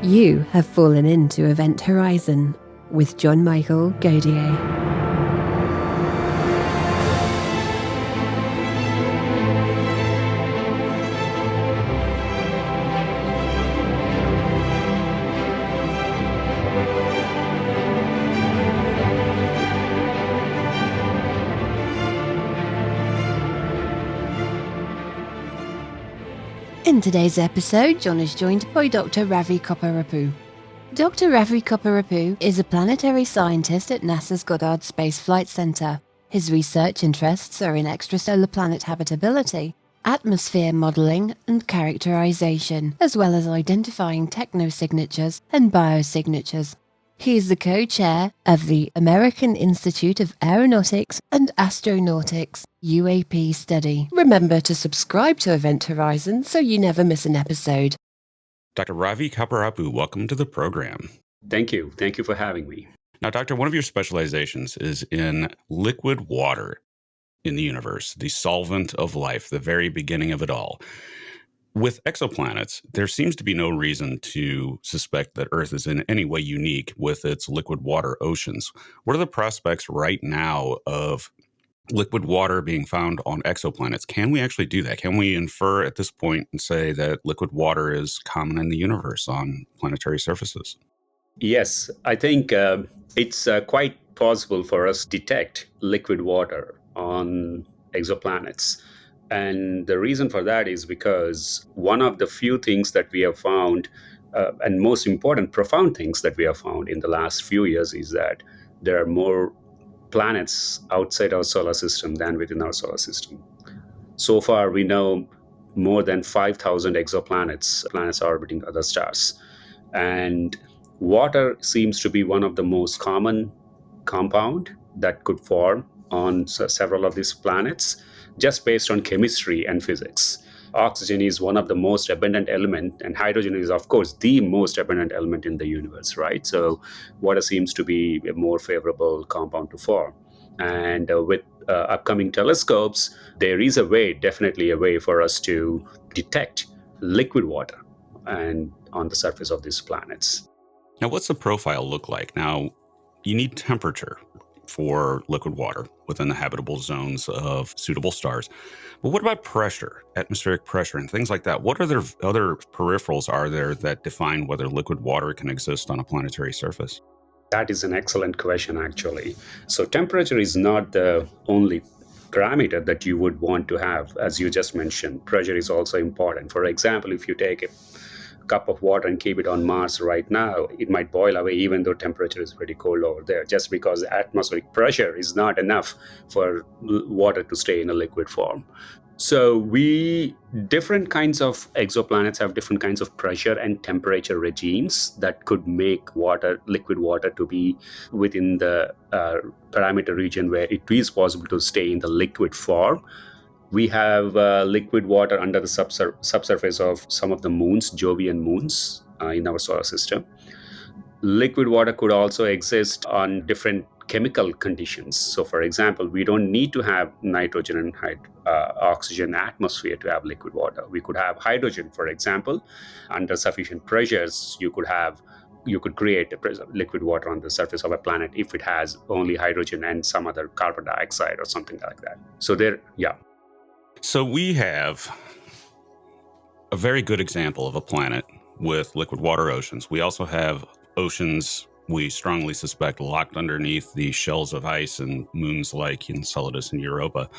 You have fallen into Event Horizon with John Michael Godier. In today's episode, John is joined by Dr. Ravi Kopparapu. Dr. Ravi Kopparapu is a planetary scientist at NASA's Goddard Space Flight Center. His research interests are in extrasolar planet habitability, atmosphere modeling and characterization, as well as identifying technosignatures and biosignatures. He is the co-chair of the American Institute of Aeronautics and Astronautics UAP study. Remember to subscribe to Event Horizon so you never miss an episode. Dr. Ravi Kopparapu, welcome to the program. Thank you. Thank you for having me. Now, Doctor, one of your specializations is in liquid water in the universe, the solvent of life, the very beginning of it all. With exoplanets, there seems to be no reason to suspect that Earth is in any way unique with its liquid water oceans. What are the prospects right now of liquid water being found on exoplanets? Can we actually do that? Can we infer at this point and say that liquid water is common in the universe on planetary surfaces? Yes, I think it's quite possible for us to detect liquid water on exoplanets. And the reason for that is because one of the few things that we have found, and most important, profound things that we have found in the last few years is that there are more planets outside our solar system than within our solar system. So far, we know more than 5,000 exoplanets, planets orbiting other stars. And water seems to be one of the most common compound that could form on several of these planets, just based on chemistry and physics. Oxygen is one of the most abundant element, and hydrogen is, of course, the most abundant element in the universe, right? So water seems to be a more favorable compound to form. And with upcoming telescopes, there is definitely a way for us to detect liquid water and on the surface of these planets. Now, what's the profile look like? Now, you need temperature for liquid water within the habitable zones of suitable stars. But what about pressure, atmospheric pressure, and things like that? What other peripherals are there that define whether liquid water can exist on a planetary surface? That is an excellent question, actually. So temperature is not the only parameter that you would want to have. As you just mentioned, pressure is also important. For example, if you take a cup of water and keep it on Mars right now, it might boil away even though temperature is pretty cold over there, just because the atmospheric pressure is not enough for water to stay in a liquid form. So different kinds of exoplanets have different kinds of pressure and temperature regimes that could make liquid water to be within the parameter region where it is possible to stay in the liquid form. We have liquid water under the subsurface of some of the moons, Jovian moons, in our solar system. Liquid water could also exist on different chemical conditions. So, for example, we don't need to have nitrogen and oxygen atmosphere to have liquid water. We could have hydrogen, for example. Under sufficient pressures, you could create a liquid water on the surface of a planet if it has only hydrogen and some other carbon dioxide or something like that. So we have a very good example of a planet with liquid water oceans. We also have oceans we strongly suspect locked underneath the shells of ice and moons like Enceladus and Europa.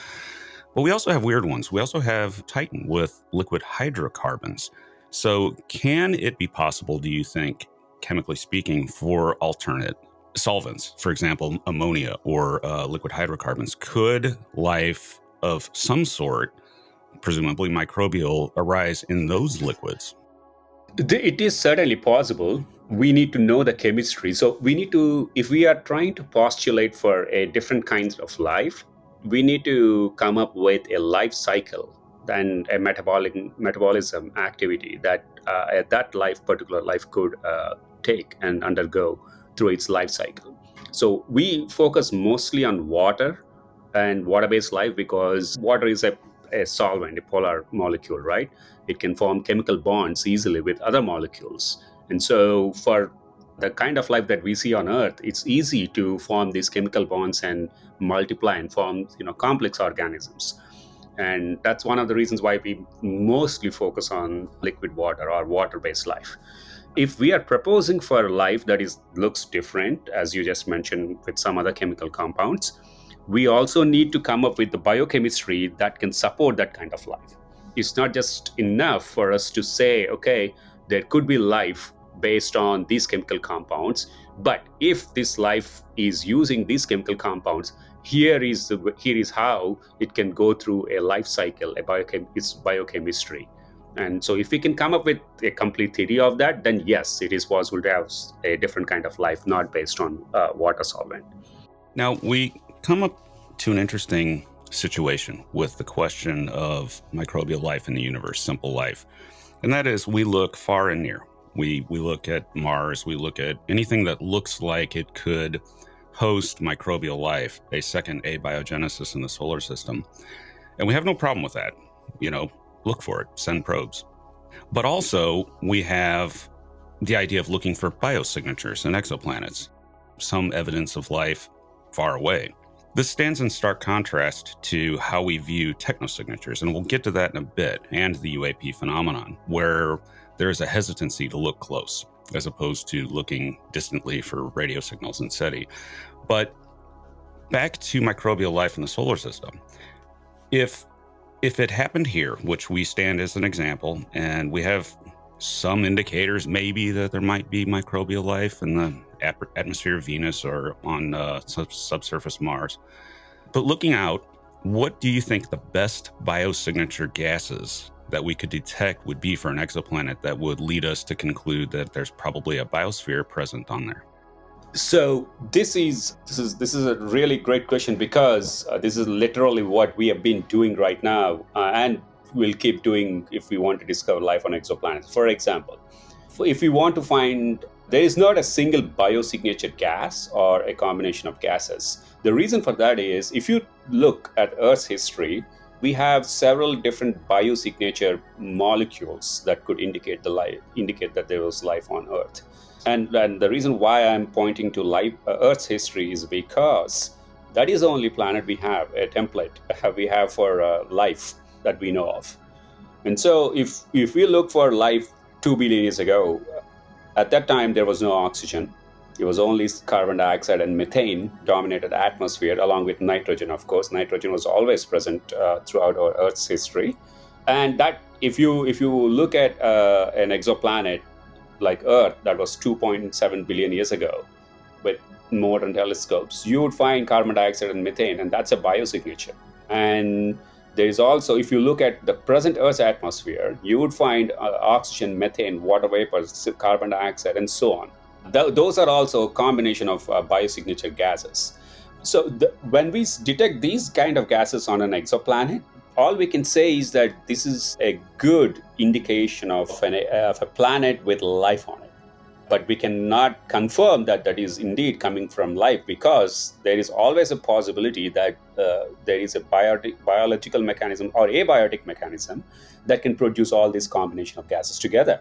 But we also have weird ones. We also have Titan with liquid hydrocarbons. So can it be possible, do you think, chemically speaking, for alternate solvents, for example, ammonia or liquid hydrocarbons? Could life of some sort, presumably microbial, arise in those liquids? It is certainly possible. We need to know the chemistry. So if we are trying to postulate for a different kinds of life, we need to come up with a life cycle and a metabolism activity that particular life could take and undergo through its life cycle. So we focus mostly on water and water-based life because water is a solvent, a polar molecule, right? It can form chemical bonds easily with other molecules. And so for the kind of life that we see on Earth, it's easy to form these chemical bonds and multiply and form, complex organisms. And that's one of the reasons why we mostly focus on liquid water or water-based life. If we are proposing for life that looks different, as you just mentioned, with some other chemical compounds, we also need to come up with the biochemistry that can support that kind of life. It's not just enough for us to say, okay, there could be life based on these chemical compounds, but if this life is using these chemical compounds, here is how it can go through a life cycle, its biochemistry. And so if we can come up with a complete theory of that, then yes, it is possible to have a different kind of life, not based on water solvent. Now, we come up to an interesting situation with the question of microbial life in the universe, simple life. And that is, we look far and near. We look at Mars, we look at anything that looks like it could host microbial life, a second abiogenesis in the solar system. And we have no problem with that. Look for it, send probes. But also, we have the idea of looking for biosignatures in exoplanets, some evidence of life far away. This stands in stark contrast to how we view technosignatures, and we'll get to that in a bit, and the UAP phenomenon, where there is a hesitancy to look close, as opposed to looking distantly for radio signals in SETI. But back to microbial life in the solar system. If it happened here, which we stand as an example, and we have some indicators maybe that there might be microbial life in the atmosphere of Venus or on subsurface Mars. But looking out, what do you think the best biosignature gases that we could detect would be for an exoplanet that would lead us to conclude that there's probably a biosphere present on there? So this is a really great question, because this is literally what we have been doing right now, and we'll keep doing if we want to discover life on exoplanets. For example, if we want to find, there is not a single biosignature gas or a combination of gases. The reason for that is, if you look at Earth's history, we have several different biosignature molecules that could indicate that there was life on Earth. And the reason why I'm pointing to Earth's history is because that is the only planet we have, a template we have for life that we know of. And so if we look for life 2 billion years ago, at that time there was no oxygen. It was only carbon dioxide and methane dominated atmosphere, along with nitrogen, of course. Nitrogen was always present throughout our Earth's history. And that, if you look at an exoplanet like Earth that was 2.7 billion years ago with modern telescopes, you would find carbon dioxide and methane, and that's a biosignature. And there is also, if you look at the present Earth's atmosphere, you would find oxygen, methane, water vapors, carbon dioxide, and so on. Those are also a combination of biosignature gases. So when we detect these kind of gases on an exoplanet, all we can say is that this is a good indication of a planet with life on it. But we cannot confirm that is indeed coming from life, because there is always a possibility that there is a biological mechanism or abiotic mechanism that can produce all these combination of gases together.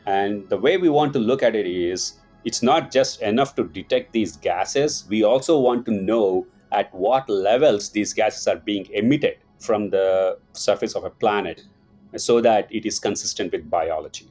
And the way we want to look at it is, it's not just enough to detect these gases. We also want to know at what levels these gases are being emitted from the surface of a planet, so that it is consistent with biology.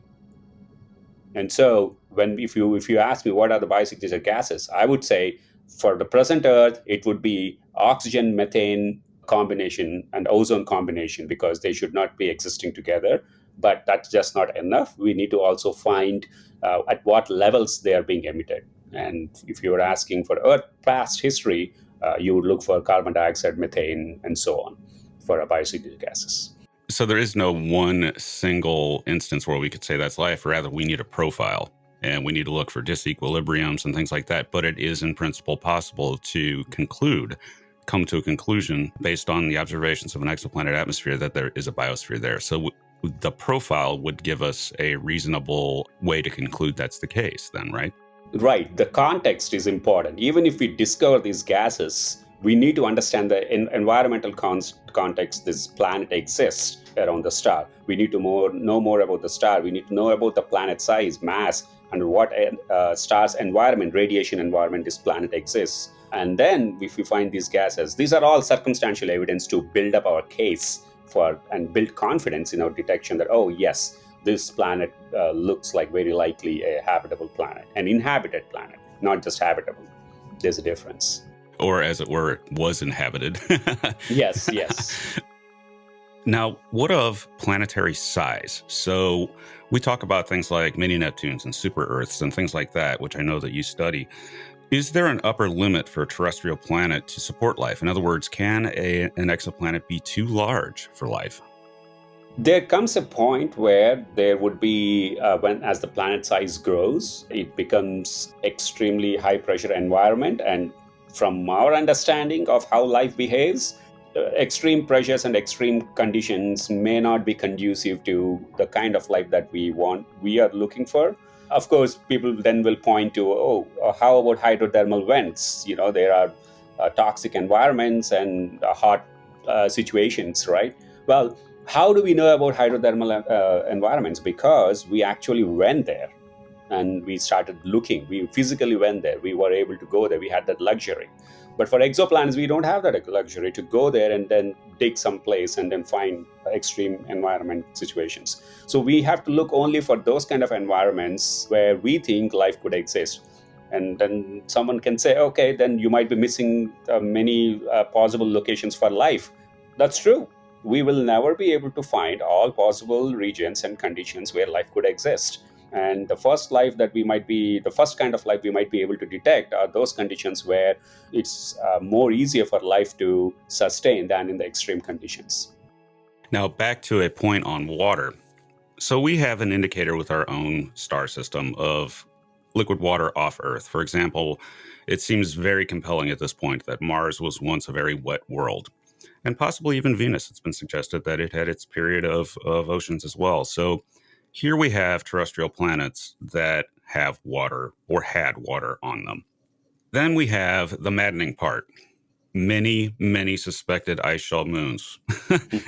And so if you ask me what are the biosignature gases, I would say for the present Earth, it would be oxygen, methane combination and ozone combination, because they should not be existing together. But that's just not enough. We need to also find at what levels they are being emitted. And if you were asking for Earth past history, you would look for carbon dioxide, methane, and so on for biosignature gases. So there is no one single instance where we could say that's life. Rather, we need a profile, and we need to look for disequilibriums and things like that. But it is in principle possible to come to a conclusion based on the observations of an exoplanet atmosphere that there is a biosphere there. So the profile would give us a reasonable way to conclude that's the case then, right? Right. The context is important. Even if we discover these gases, we need to understand the environmental context this planet exists around the star. We need to know more about the star. We need to know about the planet size, mass, under what star's environment, radiation environment, this planet exists. And then if we find these gases, these are all circumstantial evidence to build up our case for and build confidence in our detection that, oh, yes, this planet looks like very likely a habitable planet, an inhabited planet, not just habitable. There's a difference. Or, as it were, it was inhabited. Yes. Now, what of planetary size? So we talk about things like mini Neptunes and super Earths and things like that, which I know that you study. Is there an upper limit for a terrestrial planet to support life? In other words, can an exoplanet be too large for life? There comes a point where there would be, as the planet size grows, it becomes extremely high pressure environment. And from our understanding of how life behaves, extreme pressures and extreme conditions may not be conducive to the kind of life that we are looking for. Of course, people then will point to, how about hydrothermal vents? There are toxic environments and hot situations, right? Well, how do we know about hydrothermal environments? Because we actually went there and we started looking. We physically went there. We were able to go there. We had that luxury. But for exoplanets, we don't have that luxury to go there and then dig someplace and then find extreme environment situations. So we have to look only for those kind of environments where we think life could exist. And then someone can say, okay, then you might be missing many possible locations for life. That's true. We will never be able to find all possible regions and conditions where life could exist. And the first kind of life we might be able to detect are those conditions where it's more easier for life to sustain than in the extreme conditions. Now, back to a point on water. So we have an indicator with our own star system of liquid water off Earth. For example, it seems very compelling at this point that Mars was once a very wet world. And possibly even Venus. It's been suggested that it had its period of oceans as well. So here we have terrestrial planets that have water or had water on them. Then we have the maddening part. Many, many suspected ice shell moons.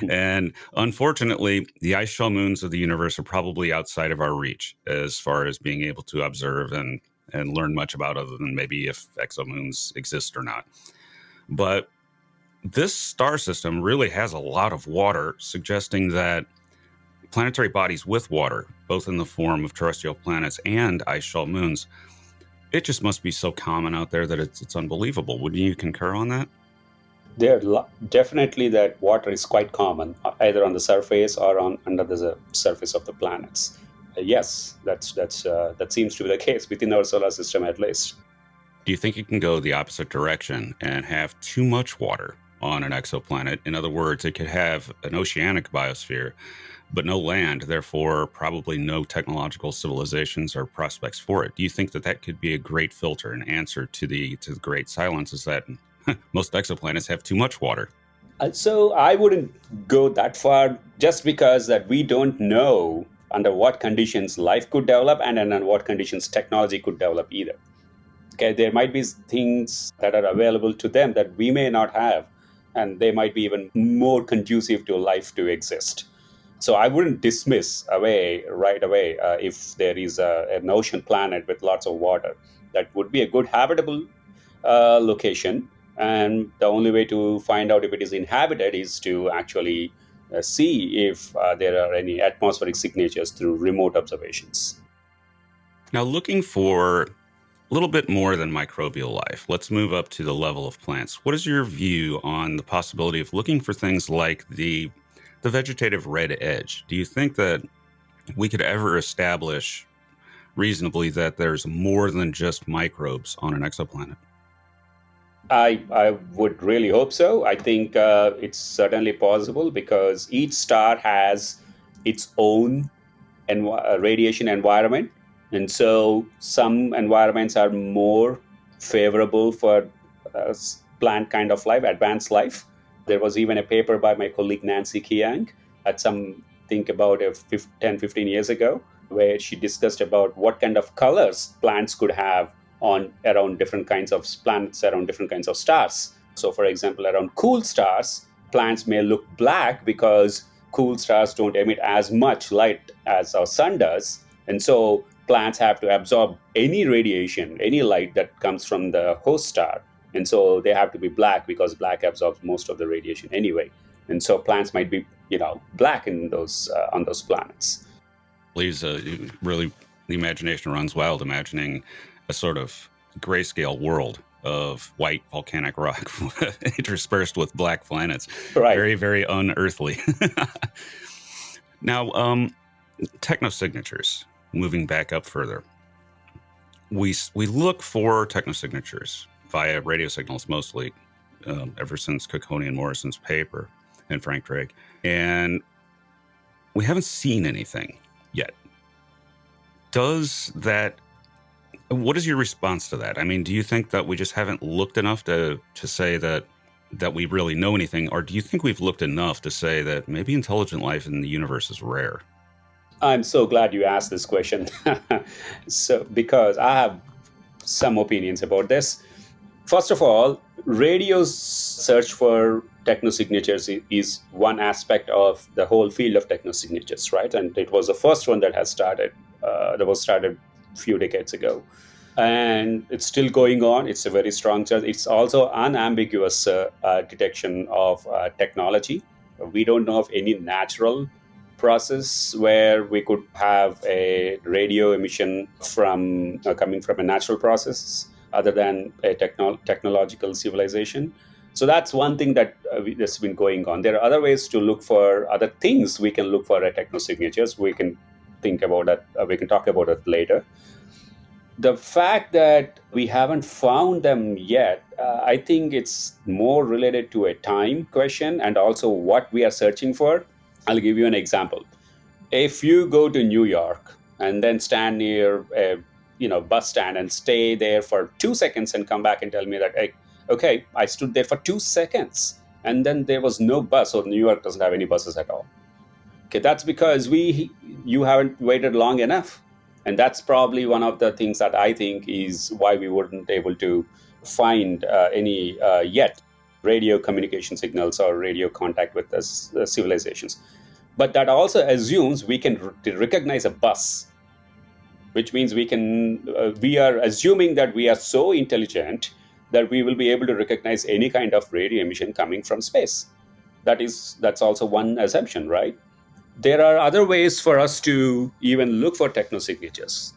And unfortunately, the ice shell moons of the universe are probably outside of our reach as far as being able to observe and learn much about, other than maybe if exomoons exist or not. But this star system really has a lot of water, suggesting that planetary bodies with water, both in the form of terrestrial planets and ice shell moons, it just must be so common out there that it's unbelievable. Wouldn't you concur on that? Definitely that water is quite common, either on the surface or under the surface of the planets. Yes, that seems to be the case within our solar system at least. Do you think it can go the opposite direction and have too much water on an exoplanet? In other words, it could have an oceanic biosphere, but no land, therefore probably no technological civilizations or prospects for it. Do you think that could be a great filter, an answer to the great silence, is that most exoplanets have too much water? So I wouldn't go that far, just because that we don't know under what conditions life could develop and under what conditions technology could develop either. Okay, there might be things that are available to them that we may not have, and they might be even more conducive to life to exist. So I wouldn't dismiss right away if there is an ocean planet with lots of water. That would be a good habitable location. And the only way to find out if it is inhabited is to actually see if there are any atmospheric signatures through remote observations. Now, looking for a little bit more than microbial life, let's move up to the level of plants. What is your view on the possibility of looking for things like the vegetative red edge? Do you think that we could ever establish reasonably that there's more than just microbes on an exoplanet? I would really hope so. I think it's certainly possible, because each star has its own radiation environment. And so some environments are more favorable for plant kind of life, advanced life. There was even a paper by my colleague Nancy Kiang at about 10, 15 years ago, where she discussed about what kind of colors plants could have around different kinds of planets, around different kinds of stars. So, for example, around cool stars, plants may look black because cool stars don't emit as much light as our sun does. And so plants have to absorb any radiation, any light that comes from the host star. And so they have to be black because black absorbs most of the radiation anyway. And so plants might be, black in those on those planets. Please, really, the imagination runs wild imagining a sort of grayscale world of white volcanic rock interspersed with black planets. Right. Very, very unearthly. Now, technosignatures, moving back up further. We look for technosignatures via radio signals mostly, ever since Cocconi and Morrison's paper and Frank Drake. And we haven't seen anything yet. What is your response to that? I mean, do you think that we just haven't looked enough to say that we really know anything? Or do you think we've looked enough to say that maybe intelligent life in the universe is rare? I'm so glad you asked this question. Because I have some opinions about this. First of all, radio's search for technosignatures is one aspect of the whole field of technosignatures, right? And it was the first one that was started a few decades ago. And it's still going on. It's a very strong search. It's also unambiguous detection of technology. We don't know of any natural process where we could have a radio emission from coming from a natural process other than a technological civilization. So that's one thing that's been going on. There are other ways to look for other things we can look for at technosignatures. We can think about that. We can talk about it later. The fact that we haven't found them yet, I think it's more related to a time question and also what we are searching for. I'll give you an example. If you go to New York and then stand near a bus stand and stay there for 2 seconds and come back and tell me that, hey, okay, I stood there for 2 seconds and then there was no bus, so New York doesn't have any buses at all. Okay, that's because you haven't waited long enough. And that's probably one of the things that I think is why we weren't able to find any yet radio communication signals or radio contact with civilizations. But that also assumes we can recognize a bus, which means we are assuming that we are so intelligent that we will be able to recognize any kind of radio emission coming from space. That's also one assumption, right? There are other ways for us to even look for technosignatures.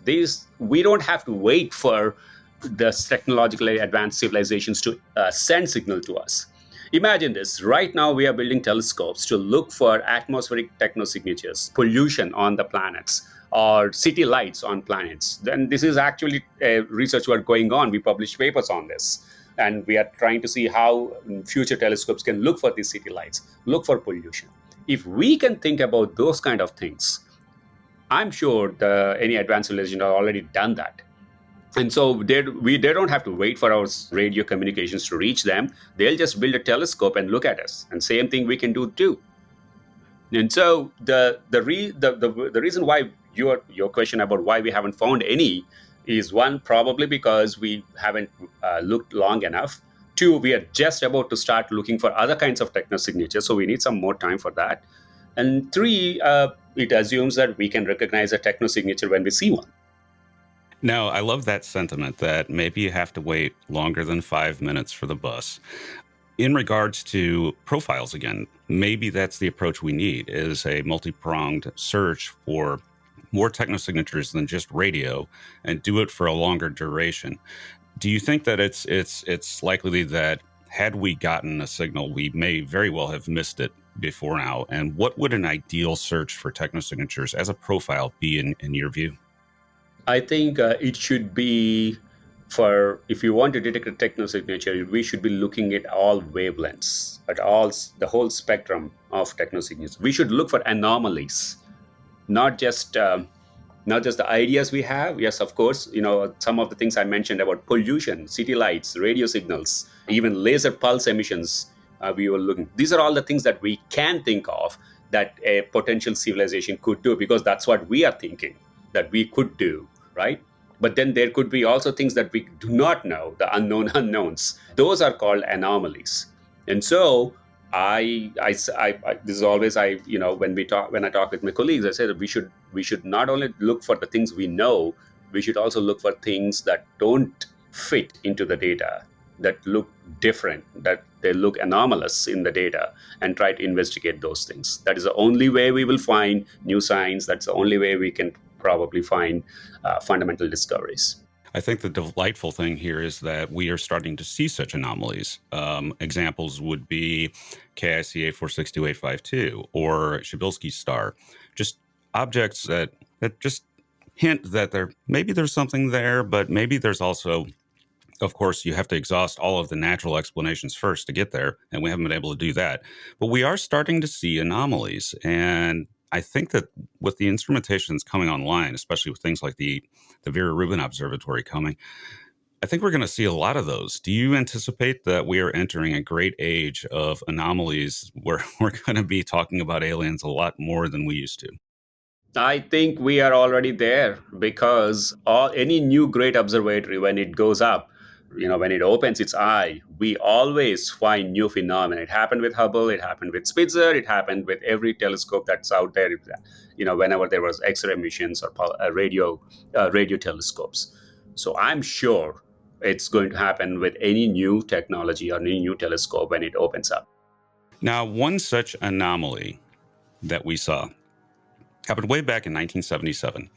We don't have to wait for the technologically advanced civilizations to send signal to us. Imagine this. Right now, we are building telescopes to look for atmospheric technosignatures, pollution on the planets, or city lights on planets. Then this is actually a research work going on. We published papers on this. And we are trying to see how future telescopes can look for these city lights, look for pollution. If we can think about those kind of things, I'm sure any advanced civilization have already done that. And so they don't have to wait for our radio communications to reach them. They'll just build a telescope and look at us. And same thing we can do too. And so the reason why your question about why we haven't found any is, one, probably because we haven't looked long enough. Two, we are just about to start looking for other kinds of technosignatures, so we need some more time for that. And three, it assumes that we can recognize a technosignature when we see one. Now, I love that sentiment that maybe you have to wait longer than 5 minutes for the bus. In regards to profiles, again, maybe that's the approach we need, is a multi-pronged search for more technosignatures than just radio and do it for a longer duration. Do you think that it's likely that had we gotten a signal, we may very well have missed it before now? And what would an ideal search for technosignatures as a profile be in your view? I think it should be if you want to detect a technosignature, we should be looking at all wavelengths, the whole spectrum of technosignatures. We should look for anomalies, not just the ideas we have. Yes, of course, some of the things I mentioned about pollution, city lights, radio signals, even laser pulse emissions, we were looking. These are all the things that we can think of that a potential civilization could do, because that's what we are thinking that we could do, right? But then there could be also things that we do not know, the unknown unknowns. Those are called anomalies. And so this is always when I talk with my colleagues, I say that we we should not only look for the things we know, we should also look for things that don't fit into the data, that look different, that they look anomalous in the data, and try to investigate those things. That is the only way we will find new science. That's the only way we can probably find fundamental discoveries. I think the delightful thing here is that we are starting to see such anomalies. Examples would be KICA 462852 or Shabilsky's star, just objects that just hint that maybe there's something there, but maybe there's also, of course, you have to exhaust all of the natural explanations first to get there, and we haven't been able to do that. But we are starting to see anomalies, and I think that with the instrumentation that's coming online, especially with things like the Vera Rubin Observatory coming, I think we're going to see a lot of those. Do you anticipate that we are entering a great age of anomalies where we're going to be talking about aliens a lot more than we used to? I think we are already there, because any new great observatory, when it goes up, when it opens its eye, we always find new phenomena. It happened with Hubble, it happened with Spitzer, it happened with every telescope that's out there. Whenever there was X-ray missions or radio telescopes. So I'm sure it's going to happen with any new technology or any new telescope when it opens up. Now, one such anomaly that we saw happened way back in 1977,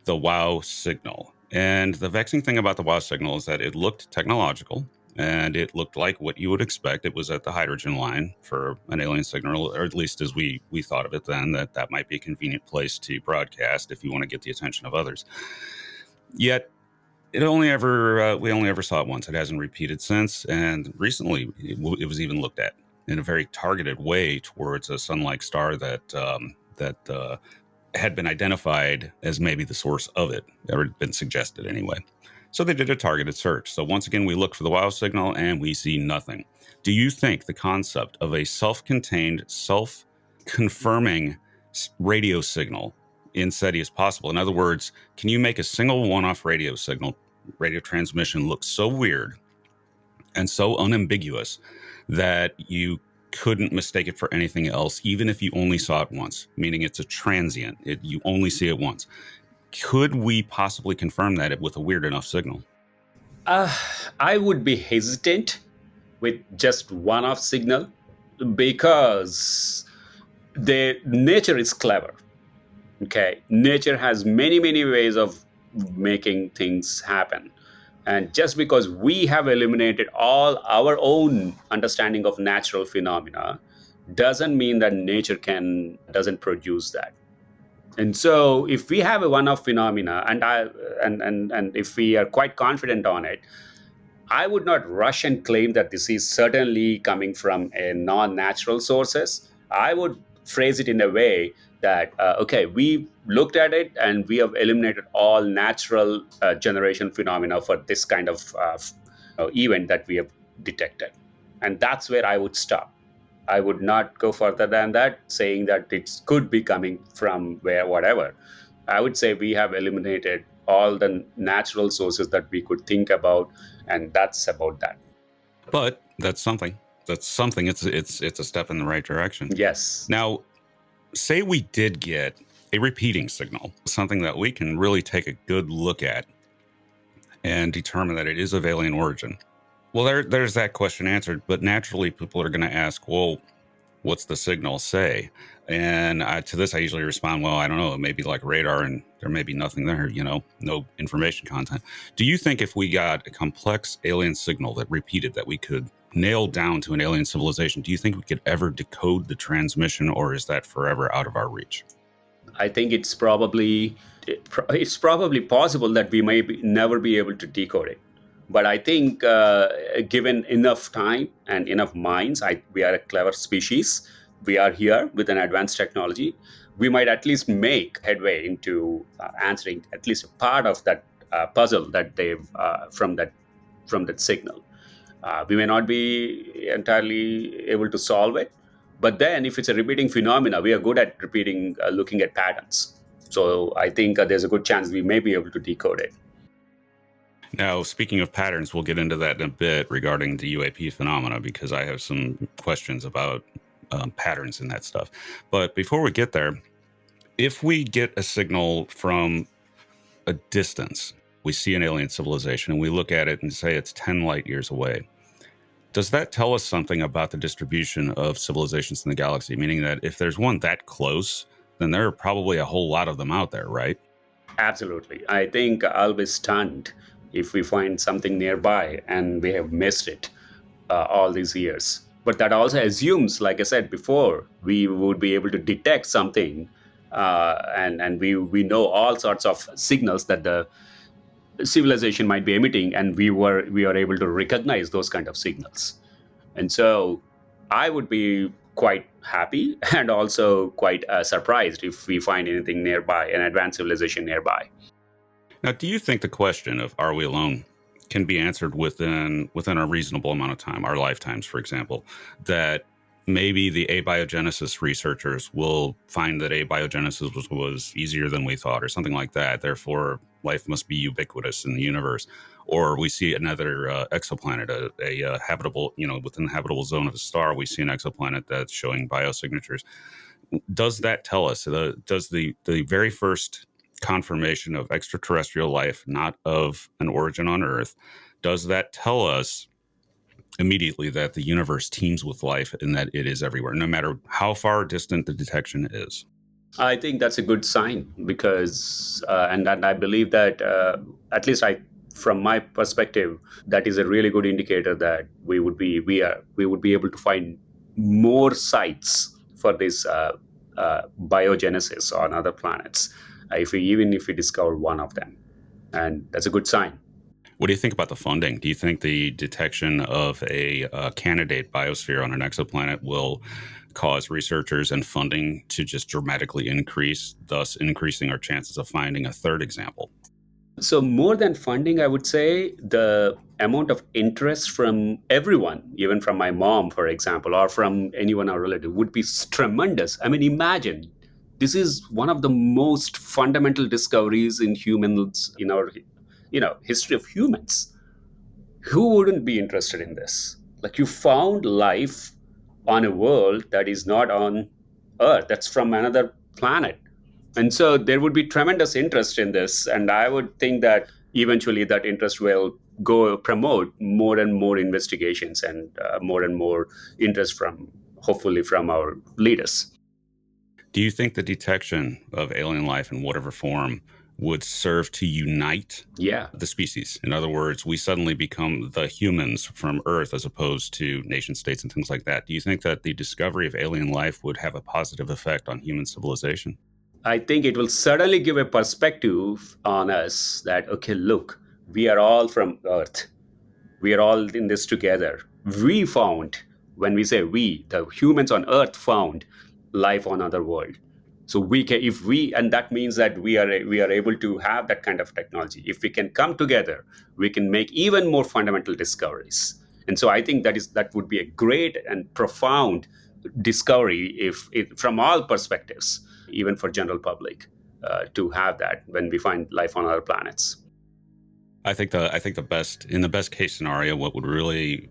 the WOW signal. And the vexing thing about the WOW signal is that it looked technological, and it looked like what you would expect. It was at the hydrogen line for an alien signal, or at least as we thought of it then, that might be a convenient place to broadcast if you want to get the attention of others. Yet, we only ever saw it once. It hasn't repeated since, and recently it was even looked at in a very targeted way towards a sun-like star that had been identified as maybe the source of it, or had been suggested anyway. So they did a targeted search. So once again, we look for the WOW signal and we see nothing. Do you think the concept of a self-contained, self-confirming radio signal in SETI is possible? In other words, can you make a single one-off radio transmission look so weird and so unambiguous that you couldn't mistake it for anything else, even if you only saw it once, meaning it's a transient, you only see it once? Could we possibly confirm that with a weird enough signal? I would be hesitant with just one-off signal, because nature is clever. Okay, nature has many, many ways of making things happen. And just because we have eliminated all our own understanding of natural phenomena doesn't mean that nature doesn't produce that. And so if we have a one-off phenomena, and if we are quite confident on it, I would not rush and claim that this is certainly coming from a non-natural sources. I would phrase it in a way that, we looked at it and we have eliminated all natural generation phenomena for this kind of event that we have detected. And that's where I would stop. I would not go further than that, saying that it could be coming from whatever. I would say we have eliminated all the natural sources that we could think about, and that's about that. But that's something. It's a step in the right direction. Yes. Now, say we did get a repeating signal, something that we can really take a good look at and determine that it is of alien origin. Well, there's that question answered, but naturally people are going to ask, well, what's the signal say? And to this, I usually respond, well, I don't know. It may be like radar and there may be nothing there, no information content. Do you think if we got a complex alien signal that repeated, that we could nail down to an alien civilization, do you think we could ever decode the transmission, or is that forever out of our reach? I think it's probably possible that we may never be able to decode it. But I think given enough time and enough minds, we are a clever species. We are here with an advanced technology. We might at least make headway into answering at least a part of that puzzle that they've from that signal. We may not be entirely able to solve it, but then if it's a repeating phenomena, we are good at looking at patterns. So I think there's a good chance we may be able to decode it. Now, speaking of patterns, we'll get into that in a bit regarding the UAP phenomena, because I have some questions about patterns in that stuff. But before we get there, If we get a signal from a distance, we see an alien civilization and we look at it and say it's 10 light years away, does that tell us something about the distribution of civilizations in the galaxy? Meaning that if there's one that close, then there are probably a whole lot of them out there, right? Absolutely. I think I'll be stunned if we find something nearby and we have missed it all these years. But that also assumes, like I said before, we would be able to detect something, and we know all sorts of signals that the civilization might be emitting, and we are able to recognize those kind of signals. And so I would be quite happy and also quite surprised if we find anything nearby, an advanced civilization nearby. Now, do you think the question of are we alone can be answered within a reasonable amount of time, our lifetimes, for example, that maybe the abiogenesis researchers will find that abiogenesis was easier than we thought or something like that. Therefore, life must be ubiquitous in the universe. Or we see another exoplanet, a habitable, within the habitable zone of a star, we see an exoplanet that's showing biosignatures. Does that tell us, does the very first confirmation of extraterrestrial life, not of an origin on Earth, does that tell us immediately that the universe teems with life and that it is everywhere, no matter how far distant the detection is? I think that's a good sign because, and I believe that, at least from my perspective, that is a really good indicator that we would be able to find more sites for this biogenesis on other planets, even if we discover one of them, and that's a good sign. What do you think about the funding? Do you think the detection of a candidate biosphere on an exoplanet will cause researchers and funding to just dramatically increase, thus increasing our chances of finding a third example? So more than funding, I would say the amount of interest from everyone, even from my mom, for example, or from anyone our relative, would be tremendous. I mean, imagine this is one of the most fundamental discoveries in humans, in our history of humans. Who wouldn't be interested in this? Like, you found life on a world that is not on Earth, that's from another planet. And so there would be tremendous interest in this. And I would think that eventually that interest will go promote more and more investigations and more and more interest hopefully from our leaders. Do you think the detection of alien life in whatever form would serve to unite the species? In other words, we suddenly become the humans from Earth as opposed to nation states and things like that. Do you think that the discovery of alien life would have a positive effect on human civilization? I think it will certainly give a perspective on us that, okay, look, we are all from Earth. We are all in this together. We found, when we say we, the humans on Earth found life on other world. So we can, and that means that we are able to have that kind of technology. If we can come together, we can make even more fundamental discoveries. And so I think that would be a great and profound discovery from all perspectives, even for general public, to have that when we find life on other planets. I think the best case scenario, what would really,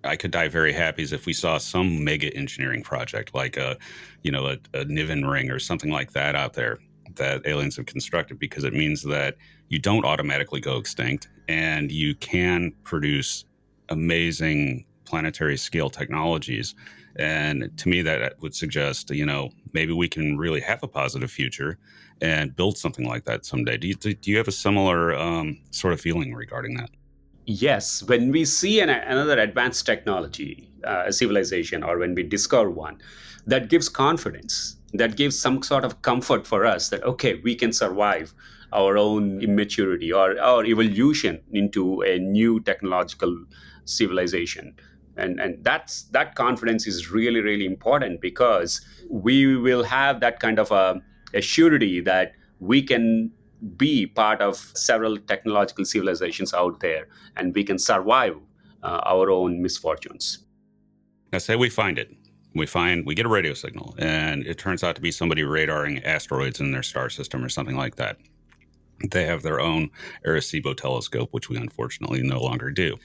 I could die very happy, is if we saw some mega engineering project like a Niven ring or something like that out there that aliens have constructed, because it means that you don't automatically go extinct and you can produce amazing planetary scale technologies. And to me, that would suggest, maybe we can really have a positive future and build something like that someday. Do you have a similar sort of feeling regarding that? Yes, when we see another advanced technology, a civilization, or when we discover one, that gives confidence, that gives some sort of comfort for us that, okay, we can survive our own immaturity or our evolution into a new technological civilization. And that confidence is really, really important, because we will have that kind of a surety that we can be part of several technological civilizations out there, and we can survive our own misfortunes. Now, say we find it. We get a radio signal, and it turns out to be somebody radaring asteroids in their star system or something like that. They have their own Arecibo telescope, which we unfortunately no longer do.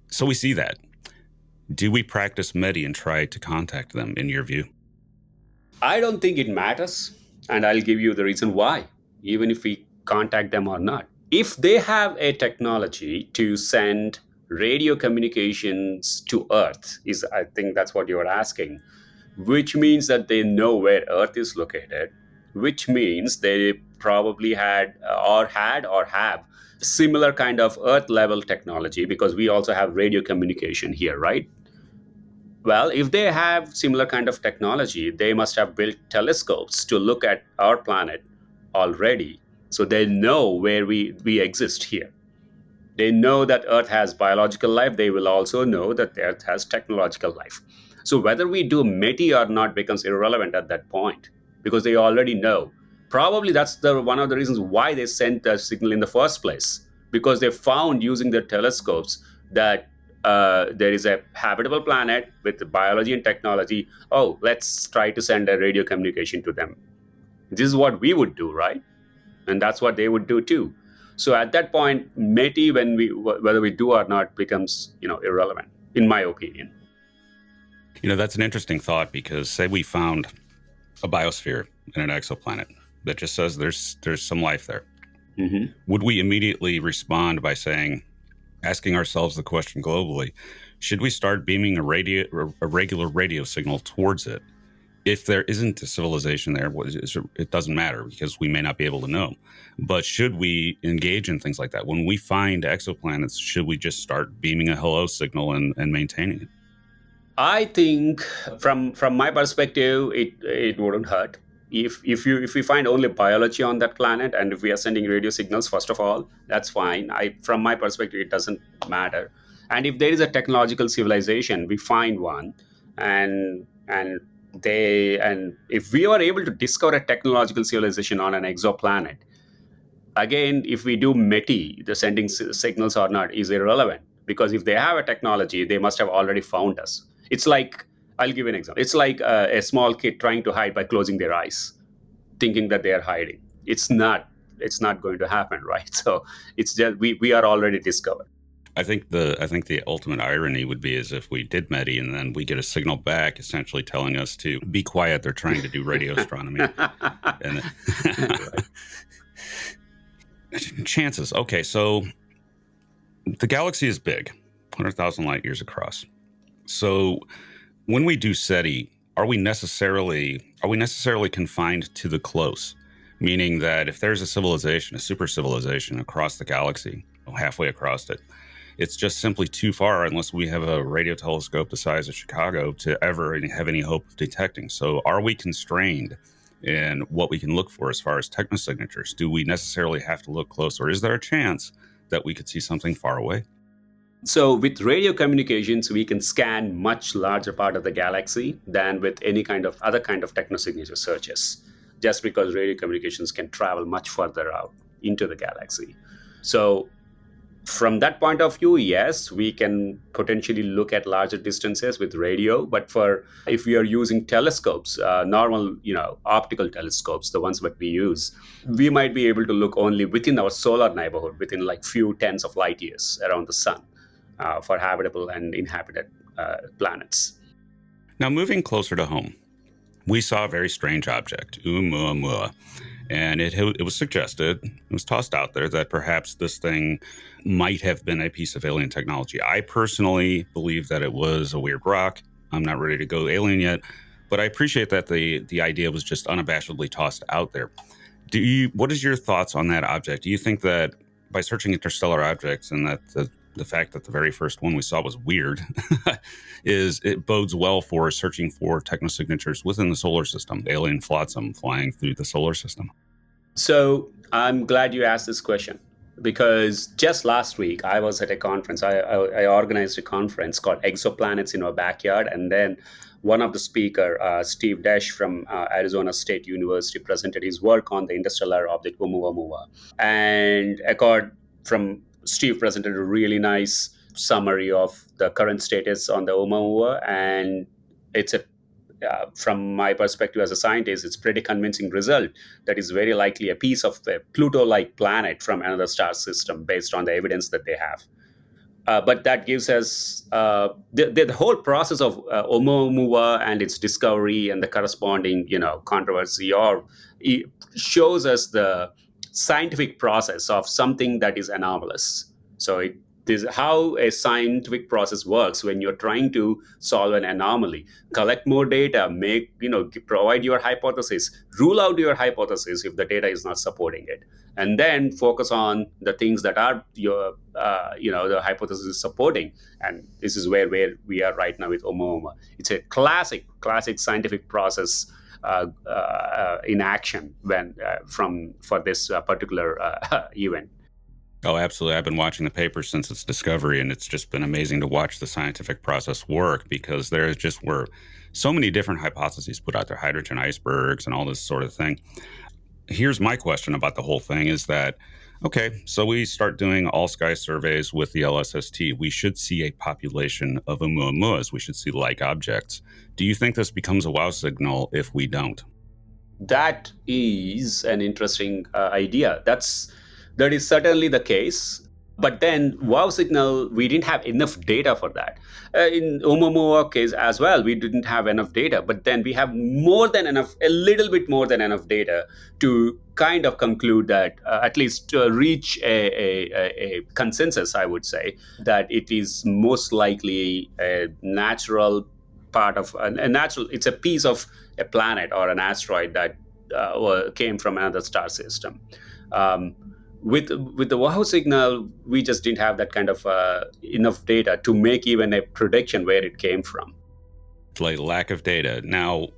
So we see that. Do we practice METI and try to contact them, in your view? I don't think it matters. And I'll give you the reason why, even if we contact them or not. If they have a technology to send radio communications to Earth, is I think that's what you're asking, which means that they know where Earth is located, which means they probably had or have similar kind of Earth level technology, because we also have radio communication here, right? Well, if they have similar kind of technology, they must have built telescopes to look at our planet already, so they know where we exist here. They know that Earth has biological life. They will also know that Earth has technological life. So whether we do METI or not becomes irrelevant at that point, because they already know. Probably that's the one of the reasons why they sent the signal in the first place, because they found using their telescopes that there is a habitable planet with biology and technology. Oh, let's try to send a radio communication to them. This is what we would do, right? And that's what they would do too. So at that point, METI, whether we do or not, becomes irrelevant, in my opinion. That's an interesting thought, because say we found a biosphere in an exoplanet that just says there's some life there. Mm-hmm. Would we immediately respond by asking ourselves the question globally, should we start beaming a regular radio signal towards it? If there isn't a civilization there, it doesn't matter, because we may not be able to know. But should we engage in things like that? When we find exoplanets, should we just start beaming a hello signal and maintaining it? I think from my perspective, it wouldn't hurt. If we find only biology on that planet, and if we are sending radio signals, first of all, that's fine. From my perspective, it doesn't matter. And if there is a technological civilization, we find one, and if we are able to discover a technological civilization on an exoplanet, again, if we do METI, the sending signals or not is irrelevant, because if they have a technology, they must have already found us. It's like, I'll give you an example. It's like a small kid trying to hide by closing their eyes, thinking that they are hiding. It's not going to happen, right? So it's just we are already discovered. I think the ultimate irony would be as if we did METI and then we get a signal back essentially telling us to be quiet. They're trying to do radio astronomy. And chances. Okay, so the galaxy is big, 100,000 light years across. So when we do SETI, are we necessarily confined to the close? Meaning that if there's a civilization, a super civilization across the galaxy, halfway across it, it's just simply too far unless we have a radio telescope the size of Chicago to ever have any hope of detecting. So are we constrained in what we can look for as far as technosignatures? Do we necessarily have to look close, or is there a chance that we could see something far away? So with radio communications, we can scan much larger part of the galaxy than with any other kind of technosignature searches, just because radio communications can travel much further out into the galaxy. So from that point of view, yes, we can potentially look at larger distances with radio. But if we are using telescopes, normal, optical telescopes, the ones that we use, we might be able to look only within our solar neighborhood, within like few tens of light years around the sun, for habitable and inhabited planets. Now, moving closer to home, we saw a very strange object, Oumuamua. And it was suggested, it was tossed out there that perhaps this thing might have been a piece of alien technology. I personally believe that it was a weird rock. I'm not ready to go alien yet, but I appreciate that the idea was just unabashedly tossed out there. What is your thoughts on that object? Do you think that by searching interstellar objects, and that the fact that the very first one we saw was weird, it bodes well for searching for technosignatures within the solar system, alien flotsam flying through the solar system? So I'm glad you asked this question, because just last week I was at a conference. I organized a conference called Exoplanets in Our Backyard, and then one of the speakers, Steve Desch from Arizona State University, presented his work on the interstellar object Oumuamua. And Steve presented a really nice summary of the current status on the Oumuamua, and it's from my perspective as a scientist, it's pretty convincing result that is very likely a piece of a Pluto-like planet from another star system based on the evidence that they have. But that gives us the whole process of Oumuamua and its discovery and the corresponding, controversy, or it shows us the scientific process of something that is anomalous. So it is how a scientific process works when you're trying to solve an anomaly. Collect more data, provide your hypothesis, rule out your hypothesis if the data is not supporting it, and then focus on the things that are the hypothesis is supporting. And this is where we are right now with Oumuamua. It's a classic scientific process in action for this particular event. Oh, absolutely. I've been watching the paper since its discovery, and it's just been amazing to watch the scientific process work, because there just were so many different hypotheses put out there, hydrogen icebergs and all this sort of thing. Here's my question about the whole thing is that, okay, so we start doing all-sky surveys with the LSST. We should see a population of Oumuamuas. We should see like objects. Do you think this becomes a wow signal if we don't? That is an interesting idea. That is certainly the case. But then wow signal, we didn't have enough data for that. In Oumuamua case as well, we didn't have enough data. But then we have a little bit more than enough data to kind of conclude that, at least to reach a consensus, I would say, that it is most likely a natural part of it's a piece of a planet or an asteroid that came from another star system. With the wow signal, we just didn't have that kind of enough data to make even a prediction where it came from. Like lack of data. Now,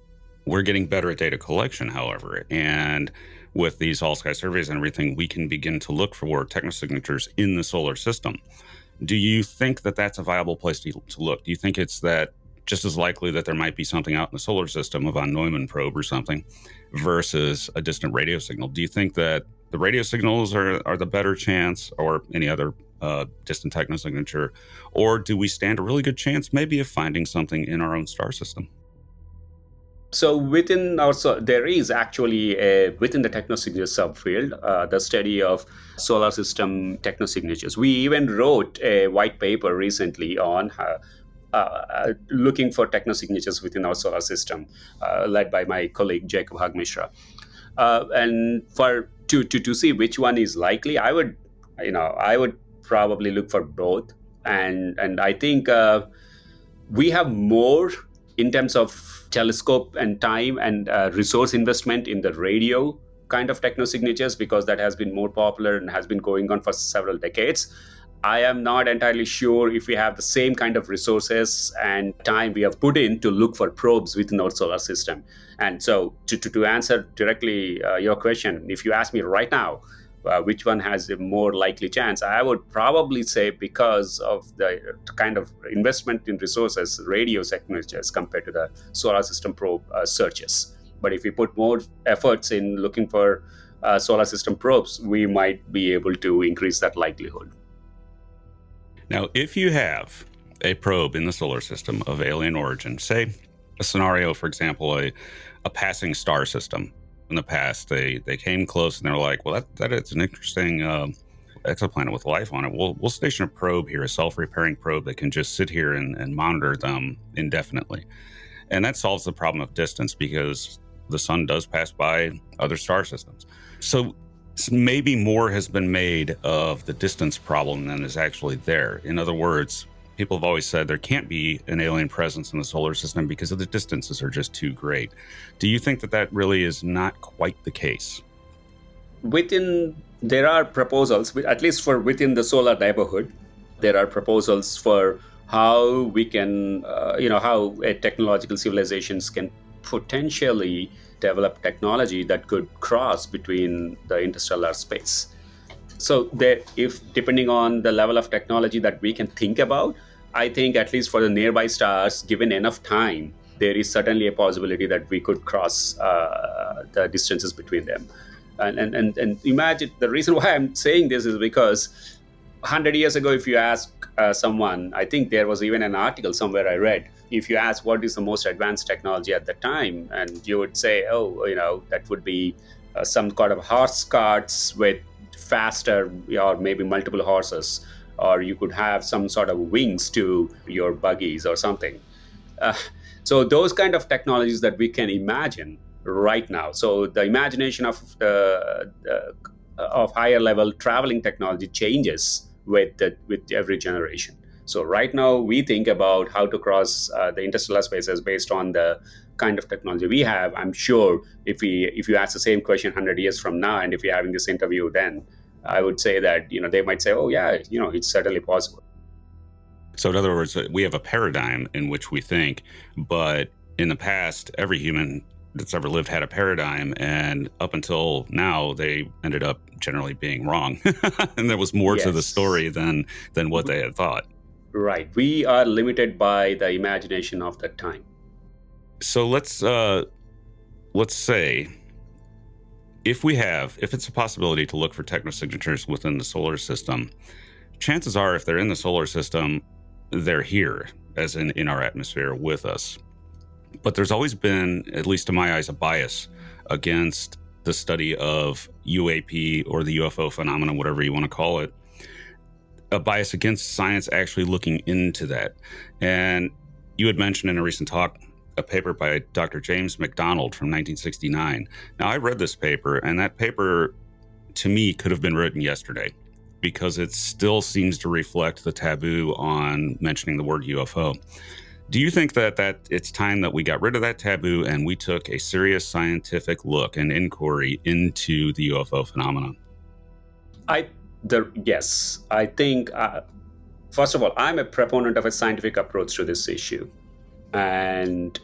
we're getting better at data collection, however, and with these all-sky surveys and everything, we can begin to look for technosignatures in the solar system. Do you think that that's a viable place to look? Do you think it's that just as likely that there might be something out in the solar system, a von Neumann probe or something, versus a distant radio signal? Do you think that the radio signals are the better chance, or any other distant technosignature, or do we stand a really good chance maybe of finding something in our own star system? So there is actually within the technosignature subfield, the study of solar system technosignatures. We even wrote a white paper recently on looking for technosignatures within our solar system, led by my colleague Jacob Hagmishra. And to see which one is likely, I would probably look for both. And I think we have more in terms of telescope and time and resource investment in the radio kind of technosignatures, because that has been more popular and has been going on for several decades. I am not entirely sure if we have the same kind of resources and time we have put in to look for probes within our solar system. And so to answer directly your question, if you ask me right now, which one has a more likely chance, I would probably say, because of the kind of investment in resources, radio signatures compared to the solar system probe searches. But if we put more efforts in looking for solar system probes, we might be able to increase that likelihood. Now, if you have a probe in the solar system of alien origin, say a scenario, for example, a passing star system. In the past, they came close and they were like, well, that is an interesting exoplanet with life on it. We'll station a probe here, a self-repairing probe that can just sit here and monitor them indefinitely. And that solves the problem of distance, because the sun does pass by other star systems. So maybe more has been made of the distance problem than is actually there. In other words, people have always said there can't be an alien presence in the solar system because of the distances are just too great. Do you think that really is not quite the case? There are proposals, at least for within the solar neighborhood, there are proposals for how we can, how technological civilizations can potentially develop technology that could cross between the interstellar space. So if depending on the level of technology that we can think about, I think at least for the nearby stars, given enough time, there is certainly a possibility that we could cross the distances between them. And imagine, the reason why I'm saying this is because 100 years ago, if you ask someone, I think there was even an article somewhere I read, if you ask what is the most advanced technology at the time, and you would say, that would be some kind of horse carts with faster, or maybe multiple horses, or you could have some sort of wings to your buggies or something. Uh, so those kind of technologies that we can imagine right now. So the imagination of higher level traveling technology changes with every generation. So right now we think about how to cross the interstellar spaces based on the kind of technology we have. I'm sure if you ask the same question 100 years from now, and if you're having this interview then, I would say that they might say, oh yeah, it's certainly possible. So in other words, we have a paradigm in which we think, but in the past, every human that's ever lived had a paradigm, and up until now, they ended up generally being wrong. And there was more to the story than what they had thought. Right. We are limited by the imagination of that time. So let's say if it's a possibility to look for technosignatures within the solar system, chances are if they're in the solar system, they're here, as in our atmosphere with us. But there's always been, at least to my eyes, a bias against the study of UAP or the UFO phenomenon, whatever you want to call it, a bias against science actually looking into that. And you had mentioned in a recent talk a paper by Dr. James McDonald from 1969. Now, I read this paper, and that paper, to me, could have been written yesterday, because it still seems to reflect the taboo on mentioning the word UFO. Do you think that it's time that we got rid of that taboo and we took a serious scientific look and inquiry into the UFO phenomenon? Yes. I think, first of all, I'm a proponent of a scientific approach to this issue. And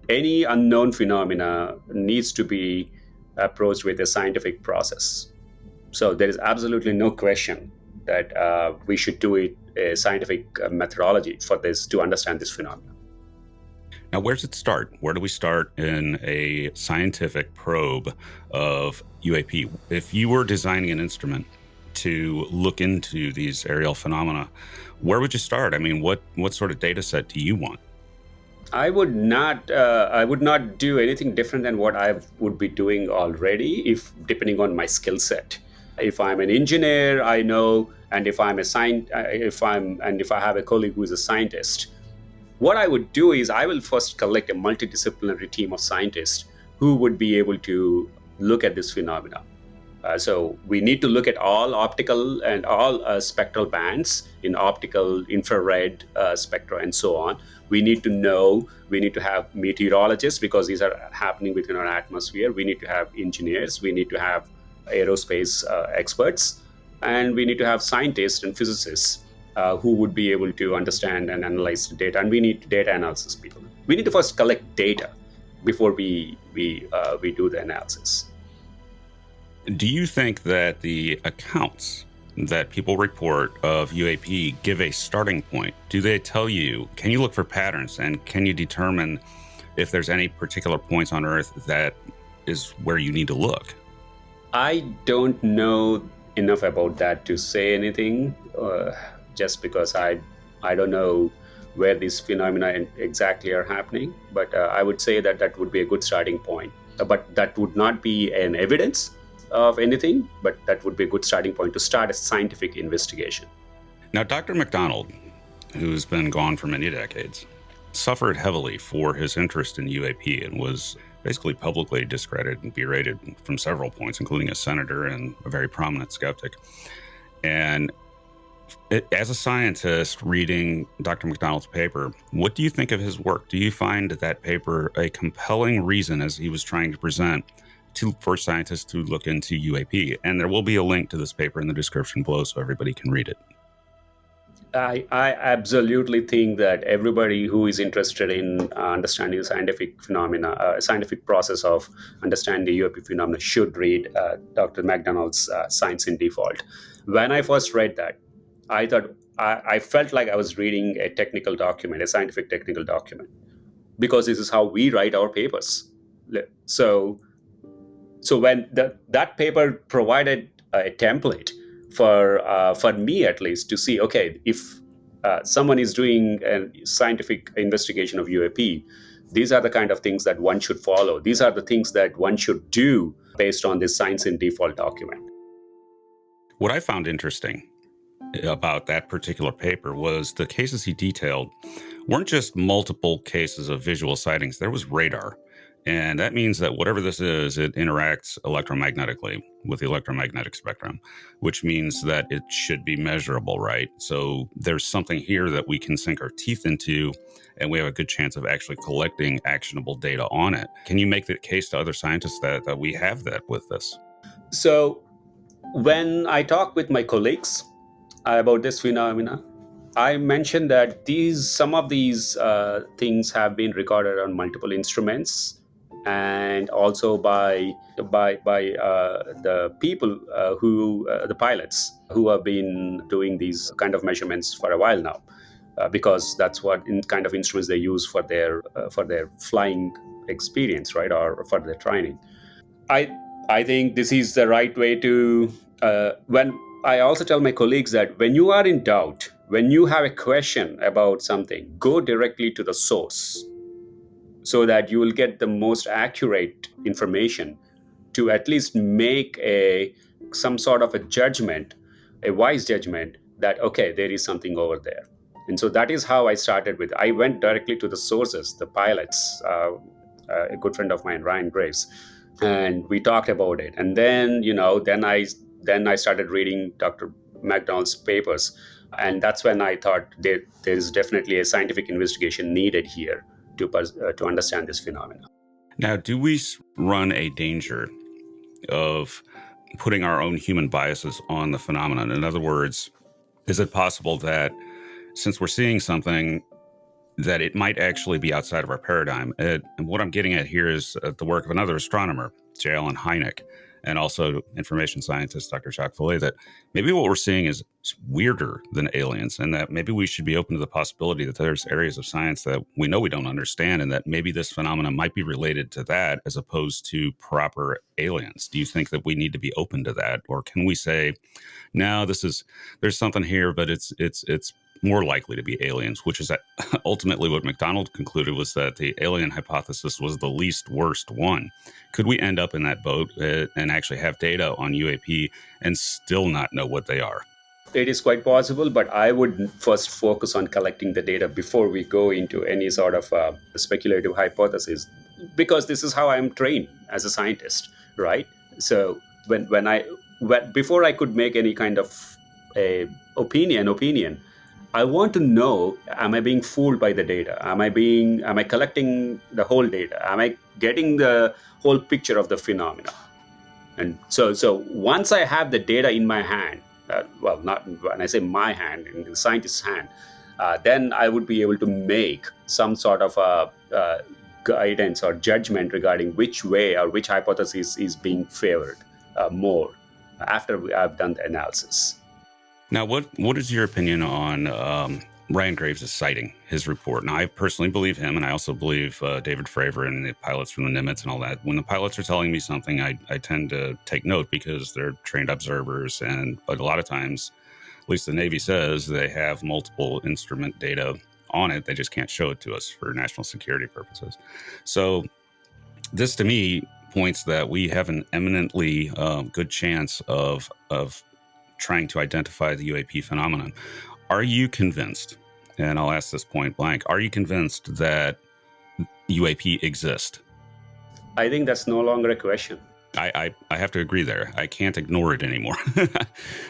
any unknown phenomena needs to be approached with a scientific process. So there is absolutely no question that we should do it a scientific methodology for this to understand this phenomenon. Now, where does it start? Where do we start in a scientific probe of UAP? If you were designing an instrument to look into these aerial phenomena, where would you start? I mean, what sort of data set do you want? I would not do anything different than what I would be doing already, depending on my skill set. If I'm an engineer, I know, and if I have a colleague who is a scientist, what I would do is I will first collect a multidisciplinary team of scientists who would be able to look at this phenomena. So we need to look at all optical and all spectral bands in optical, infrared spectra, and so on. We need to have meteorologists, because these are happening within our atmosphere. We need to have engineers. We need to have aerospace experts. And we need to have scientists and physicists who would be able to understand and analyze the data. And we need data analysis people. We need to first collect data before we do the analysis. Do you think that the accounts that people report of UAP give a starting point? Do they tell you, can you look for patterns, and can you determine if there's any particular points on Earth that is where you need to look? I don't know enough about that to say anything, just because I don't know where these phenomena exactly are happening. But I would say that would be a good starting point. But that would not be an evidence of anything, but that would be a good starting point to start a scientific investigation. Now, Dr. McDonald, who's been gone for many decades, suffered heavily for his interest in UAP and was basically publicly discredited and berated from several points, including a senator and a very prominent skeptic. And as a scientist reading Dr. McDonald's paper, what do you think of his work? Do you find that paper a compelling reason, as he was trying to present, for scientists to look into UAP? And there will be a link to this paper in the description below so everybody can read it. I absolutely think that everybody who is interested in understanding the scientific phenomena, scientific process of understanding the UAP phenomena, should read Dr. McDonald's Science in Default. When I first read that, I thought I felt like I was reading a technical document, a scientific technical document, because this is how we write our papers. So when that paper provided a template for me, at least, to see, okay, if someone is doing a scientific investigation of UAP, these are the kind of things that one should follow. These are the things that one should do based on this Science in Default document. What I found interesting about that particular paper was the cases he detailed weren't just multiple cases of visual sightings. There was radar. And that means that whatever this is, it interacts electromagnetically with the electromagnetic spectrum, which means that it should be measurable, right? So there's something here that we can sink our teeth into, and we have a good chance of actually collecting actionable data on it. Can you make the case to other scientists that we have that with this? So when I talk with my colleagues about this phenomena, I mentioned that some of these things have been recorded on multiple instruments, and also by the people the pilots who have been doing these kind of measurements for a while now, because that's what kind of instruments they use for their flying experience, right, or for their training. I think this is the right way to. When I also tell my colleagues that when you are in doubt, when you have a question about something, go directly to the source, so that you will get the most accurate information to at least make some sort of a judgment, a wise judgment that, okay, there is something over there. And so that is how I started with. I went directly to the sources, the pilots, a good friend of mine, Ryan Graves, and we talked about it. And then, then I started reading Dr. McDonald's papers, and that's when I thought there is definitely a scientific investigation needed here to understand this phenomenon. Now, do we run a danger of putting our own human biases on the phenomenon? In other words, is it possible that since we're seeing something, that it might actually be outside of our paradigm? And what I'm getting at here is the work of another astronomer, J. Allen Hynek, and also information scientist, Dr. Jacques Vallée, that maybe what we're seeing is weirder than aliens, and that maybe we should be open to the possibility that there's areas of science that we know we don't understand, and that maybe this phenomenon might be related to that as opposed to proper aliens. Do you think that we need to be open to that? Or can we say, no, there's something here, but it's more likely to be aliens, which is ultimately what McDonald concluded, was that the alien hypothesis was the least worst one. Could we end up in that boat and actually have data on UAP and still not know what they are? It is quite possible, but I would first focus on collecting the data before we go into any sort of speculative hypothesis, because this is how I'm trained as a scientist, right? So before I could make any kind of opinion, I want to know, am I being fooled by the data? Am I collecting the whole data? Am I getting the whole picture of the phenomena? And so once I have the data in my hand, not when I say my hand, in the scientist's hand, then I would be able to make some sort of a guidance or judgment regarding which way or which hypothesis is being favored more after I've done the analysis. Now, what is your opinion on Ryan Graves' citing, his report? Now, I personally believe him, and I also believe David Fravor and the pilots from the Nimitz and all that. When the pilots are telling me something, I tend to take note because they're trained observers, but a lot of times, at least the Navy says, they have multiple instrument data on it. They just can't show it to us for national security purposes. So this, to me, points that we have an eminently good chance of trying to identify the UAP phenomenon. Are you convinced, and I'll ask this point blank, are you convinced that UAP exist? I think that's no longer a question. I have to agree there. I can't ignore it anymore.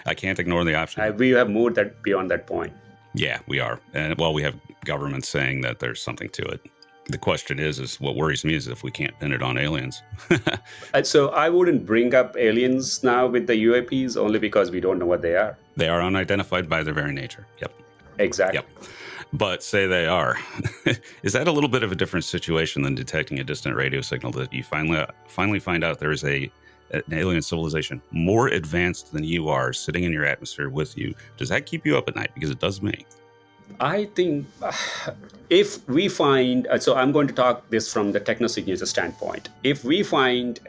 I can't ignore the option. We have moved beyond that point. Yeah, we are. And we have governments saying that there's something to it. The question is what worries me is if we can't pin it on aliens. So I wouldn't bring up aliens now with the UAPs only because we don't know what they are. They are unidentified by their very nature. Yep. Exactly. Yep. But say they are. Is that a little bit of a different situation than detecting a distant radio signal that you finally find out there is an alien civilization more advanced than you are sitting in your atmosphere with you? Does that keep you up at night? Because it does me. I think if we find, so I'm going to talk this from the technosignature standpoint. If we find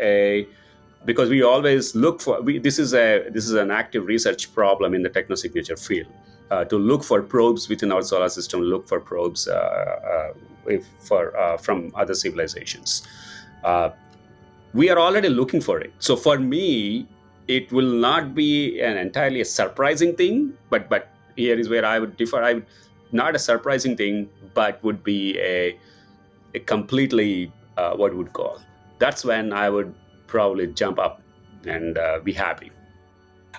because we always look for, this is an active research problem in the technosignature field, to look for probes within our solar system, look for probes from other civilizations. We are already looking for it. So for me, it will not be an entirely a surprising thing, but here is where I would differ. I would not a surprising thing, but would be a completely what would call. That's when I would probably jump up and be happy.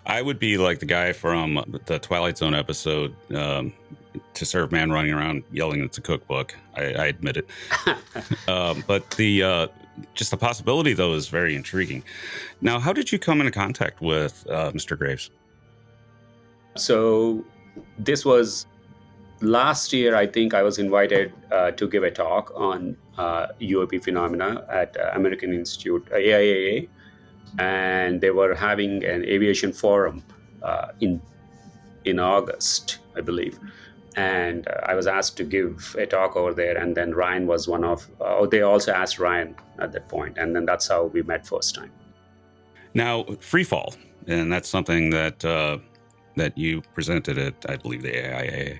I would be like the guy from the Twilight Zone episode, To Serve Man, running around yelling it's a cookbook. I admit it. But just the possibility, though, is very intriguing. Now, how did you come into contact with Mr. Graves? So this was last year. I think I was invited to give a talk on UAP phenomena at American Institute, AIAA, and they were having an aviation forum in August, I believe. And I was asked to give a talk over there, and then Ryan was one of. They also asked Ryan at that point, and then that's how we met first time. Now, free fall, and that's something that that you presented at, I believe, the AIA.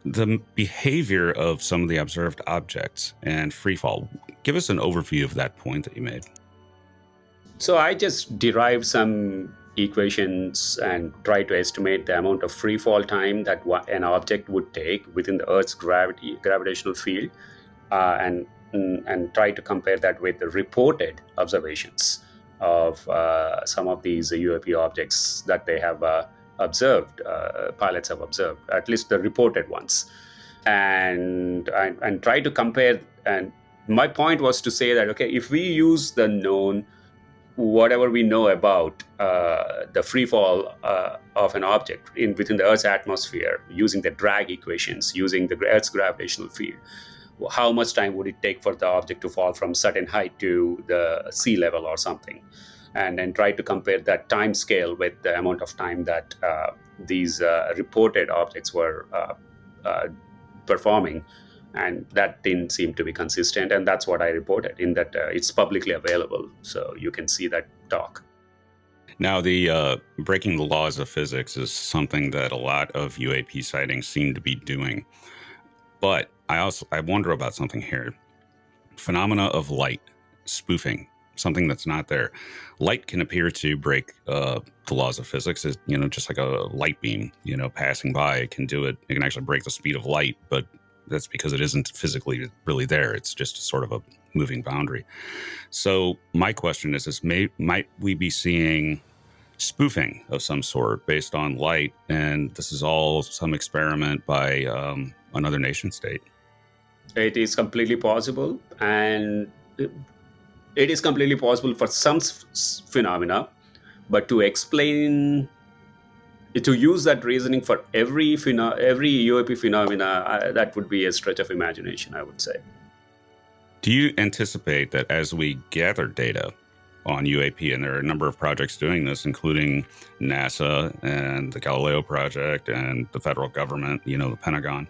The behavior of some of the observed objects and free fall. Give us an overview of that point that you made. So I just derived some equations and try to estimate the amount of free fall time that an object would take within the Earth's gravitational field, and try to compare that with the reported observations of some of these UAP objects that they have observed, pilots have observed, at least the reported ones, and try to compare. And my point was to say that, okay, if we use the known, whatever we know about the free fall of an object within the Earth's atmosphere, using the drag equations, using the Earth's gravitational field, how much time would it take for the object to fall from certain height to the sea level or something? And then try to compare that time scale with the amount of time that these reported objects were performing. And that didn't seem to be consistent. And that's what I reported in that it's publicly available. So you can see that talk. Now, the breaking the laws of physics is something that a lot of UAP sightings seem to be doing. But I wonder about something here. Phenomena of light, spoofing, something that's not there. Light can appear to break the laws of physics. It's, just like a light beam, passing by. It can do it. It can actually break the speed of light, but that's because it isn't physically really there. It's just sort of a moving boundary. So my question is might we be seeing spoofing of some sort based on light? And this is all some experiment by another nation state. It is completely possible. And it is completely possible for some phenomena. But to use that reasoning for every UAP phenomena, that would be a stretch of imagination, I would say. Do you anticipate that as we gather data on UAP, and there are a number of projects doing this, including NASA and the Galileo project and the federal government, the Pentagon,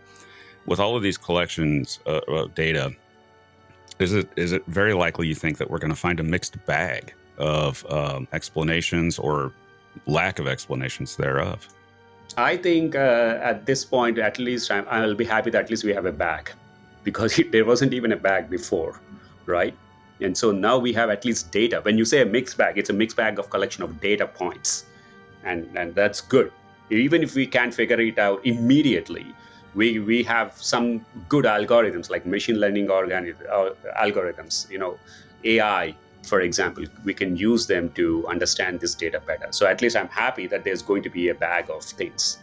with all of these collections of data, is it very likely you think that we're going to find a mixed bag of explanations or lack of explanations thereof? I think at this point, at least I'll be happy that at least we have a bag, because there wasn't even a bag before, right? And so now we have at least data. When you say a mixed bag, it's a mixed bag of collection of data points, and that's good. Even if we can't figure it out immediately, we have some good algorithms like machine learning algorithms, AI. For example, we can use them to understand this data better. So at least I'm happy that there's going to be a bag of things.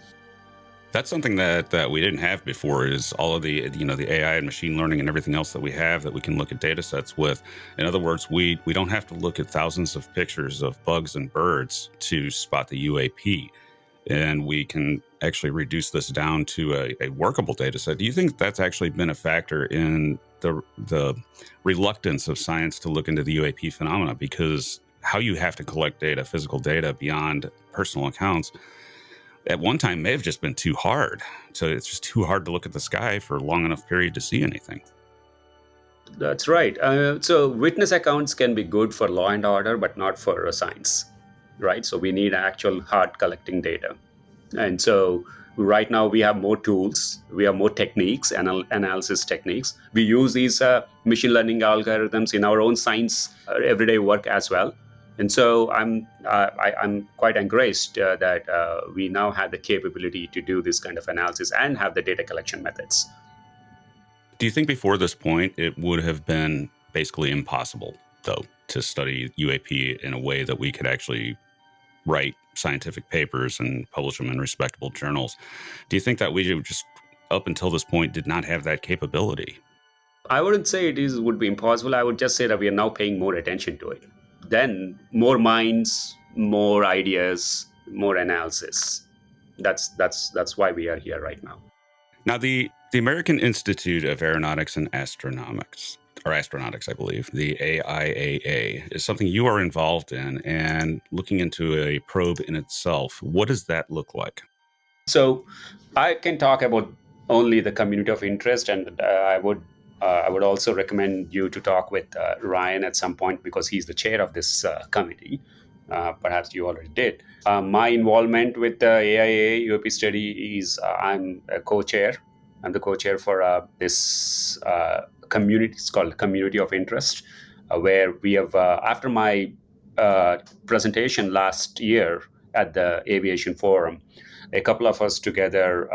That's something that we didn't have before, is all of the the AI and machine learning and everything else that we have that we can look at data sets with. In other words, we don't have to look at thousands of pictures of bugs and birds to spot the UAP. And we can actually reduce this down to a workable data set. Do you think that's actually been a factor in the reluctance of science to look into the UAP phenomena? Because how you have to collect data, physical data beyond personal accounts, at one time may have just been too hard. So it's just too hard to look at the sky for a long enough period to see anything. That's right. So witness accounts can be good for law and order, but not for science, right? So we need actual hard collecting data. And so right now we have more tools, we have more techniques, analysis techniques. We use these machine learning algorithms in our own science everyday work as well. And so I'm quite encouraged that we now have the capability to do this kind of analysis and have the data collection methods. Do you think before this point it would have been basically impossible, though, to study UAP in a way that we could actually write scientific papers and publish them in respectable journals? Do you think that we just, up until this point, did not have that capability? I wouldn't say would be impossible. I would just say that we are now paying more attention to it. Then more minds, more ideas, more analysis. That's why we are here right now. Now, the American Institute of Aeronautics and Astronautics, I believe, the AIAA, is something you are involved in and looking into a probe in itself. What does that look like? So I can talk about only the community of interest, and I would also recommend you to talk with Ryan at some point because he's the chair of this committee. Perhaps you already did. My involvement with the AIA UAP study is I'm a co-chair. I'm the co-chair for this community. It's called Community of Interest, where we have, after my presentation last year at the Aviation Forum, a couple of us together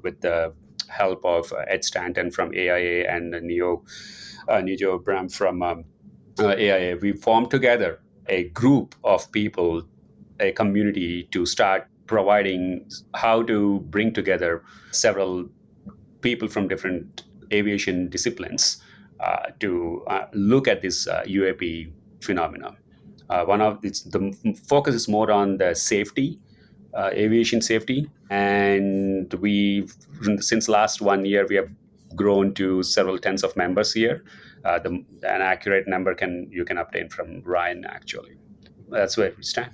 with the help of Ed Stanton from AIA and Nijo Bram from AIA, we formed together a group of people, a community to start providing how to bring together several people from different aviation disciplines to look at this UAP phenomena. The focus is more on the safety, aviation safety, and since last 1 year we have grown to several tens of members here. An accurate number you can obtain from Ryan. Actually, that's where we stand.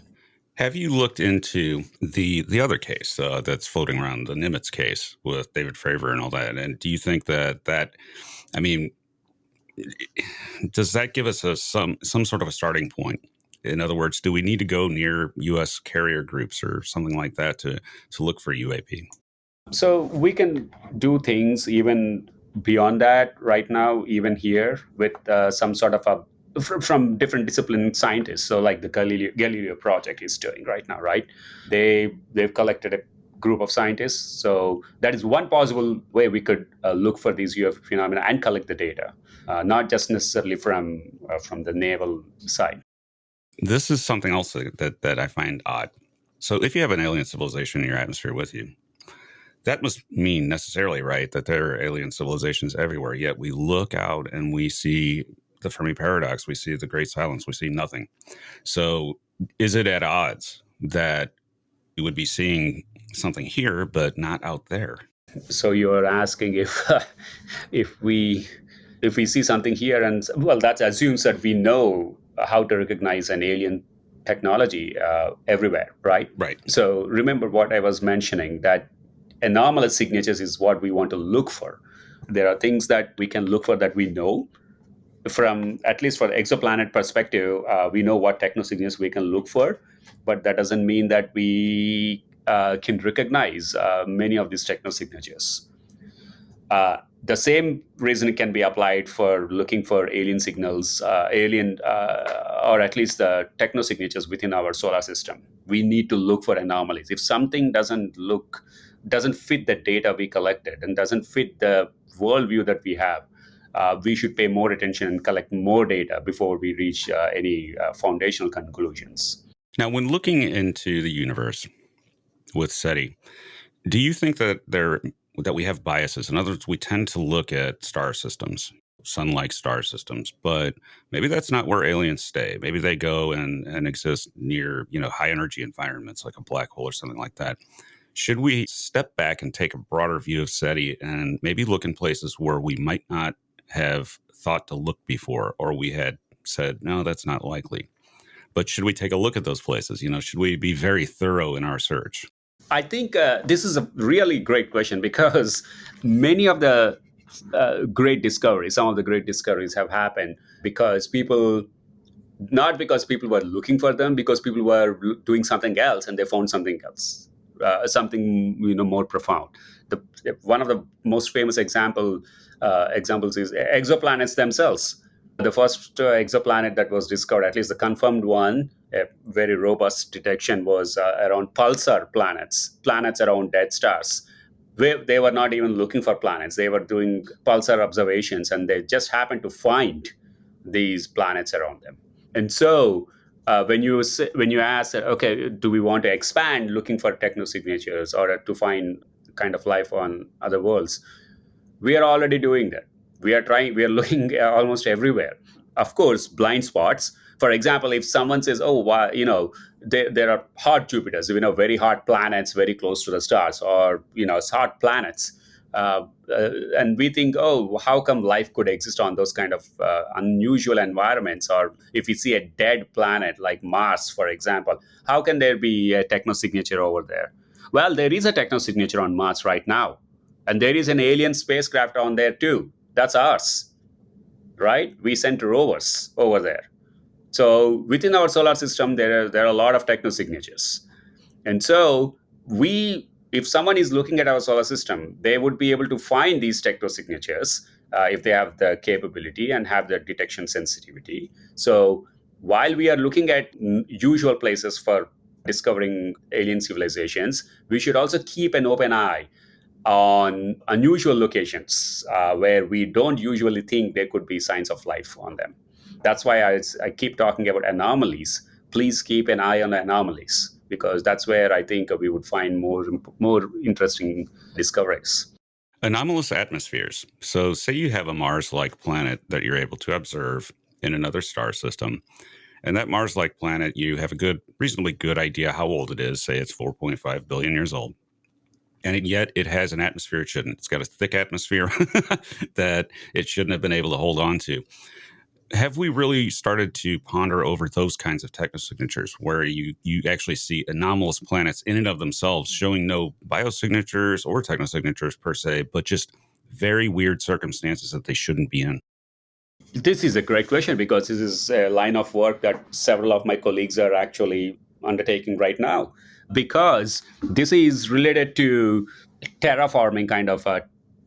Have you looked into the other case that's floating around, the Nimitz case with David Fravor and all that? And do you think that I mean, does that give us some sort of a starting point? In other words, do we need to go near U.S. carrier groups or something like that to look for UAP? So we can do things even beyond that right now, even here with some sort of from different discipline scientists. So like the Galileo project is doing right now, right? They've collected a group of scientists. So that is one possible way we could look for these UFO phenomena and collect the data, not just necessarily from the naval side. This is something else that I find odd. So if you have an alien civilization in your atmosphere with you, that must mean necessarily, right, that there are alien civilizations everywhere. Yet we look out and we see the Fermi paradox, we see the Great Silence, we see nothing. So is it at odds that we would be seeing something here but not out there? So you're asking if we see something here, and well, that assumes that we know how to recognize an alien technology everywhere, right? Right. So remember what I was mentioning, that anomalous signatures is what we want to look for. There are things that we can look for that we know. From, at least for the exoplanet perspective, we know what technosignatures we can look for, but that doesn't mean that we can recognize many of these technosignatures. The same reason can be applied for looking for alien signals, or at least the technosignatures within our solar system. We need to look for anomalies. If something doesn't fit the data we collected and doesn't fit the worldview that we have, we should pay more attention and collect more data before we reach any foundational conclusions. Now, when looking into the universe with SETI, do you think that we have biases? In other words, we tend to look at star systems, sun-like star systems, but maybe that's not where aliens stay. Maybe they go and exist near, high energy environments like a black hole or something like that. Should we step back and take a broader view of SETI and maybe look in places where we might not have thought to look before, or we had said, no, that's not likely? But should we take a look at those places? Should we be very thorough in our search? I think this is a really great question, because many of the great discoveries, some of the great discoveries have happened not because people were looking for them, because people were doing something else and they found something else, something more profound. One of the most famous examples is exoplanets themselves. The first exoplanet that was discovered, at least the confirmed one, a very robust detection, was around pulsar planets around dead stars. They were not even looking for planets. They were doing pulsar observations, and they just happened to find these planets around them. And so when you ask, okay, do we want to expand looking for technosignatures or to find kind of life on other worlds? We are already doing that. We are looking almost everywhere. Of course, blind spots. For example, if someone says, oh, wow, there are hot Jupiters, very hot planets very close to the stars, or, hot planets. And we think, oh, how come life could exist on those kind of unusual environments? Or if we see a dead planet like Mars, for example, how can there be a technosignature over there? Well, there is a technosignature on Mars right now. And there is an alien spacecraft on there too. That's ours, right? We sent rovers over there. So within our solar system, there are a lot of technosignatures. And so if someone is looking at our solar system, they would be able to find these technosignatures if they have the capability and have the detection sensitivity. So while we are looking at usual places for discovering alien civilizations, we should also keep an open eye on unusual locations where we don't usually think there could be signs of life on them. That's why I keep talking about anomalies. Please keep an eye on anomalies, because that's where I think we would find more interesting discoveries. Anomalous atmospheres. So say you have a Mars-like planet that you're able to observe in another star system. And that Mars-like planet, you have a reasonably good idea how old it is. Say it's 4.5 billion years old. And yet it has an atmosphere it shouldn't. It's got a thick atmosphere that it shouldn't have been able to hold on to. Have we really started to ponder over those kinds of technosignatures where you actually see anomalous planets in and of themselves showing no biosignatures or technosignatures per se, but just very weird circumstances that they shouldn't be in? This is a great question, because this is a line of work that several of my colleagues are actually undertaking right now, because this is related to terraforming kind of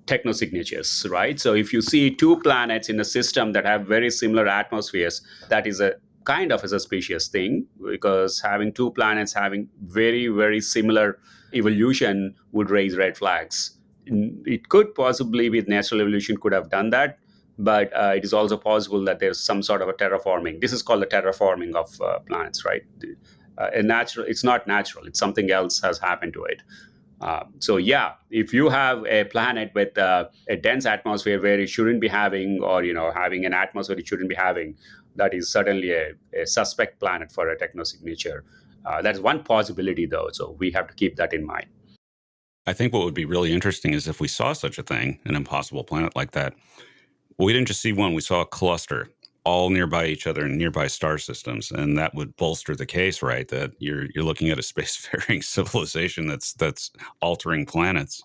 technosignatures, right? So if you see two planets in a system that have very similar atmospheres, that is a kind of a suspicious thing, because having two planets having very, very similar evolution would raise red flags. It could possibly, with natural evolution, could have done that, but it is also possible that there's some sort of a terraforming. This is called the terraforming of planets, right? It's not natural. It's something else has happened to it. So yeah, if you have a planet with a dense atmosphere where it shouldn't be having, or having an atmosphere it shouldn't be having, that is certainly a suspect planet for a technosignature. That's one possibility, though. So we have to keep that in mind. I think what would be really interesting is if we saw such a thing, an impossible planet like that. Well, we didn't just see one; we saw a cluster, all nearby each other in nearby star systems, and that would bolster the case, right? That you're looking at a spacefaring civilization that's altering planets.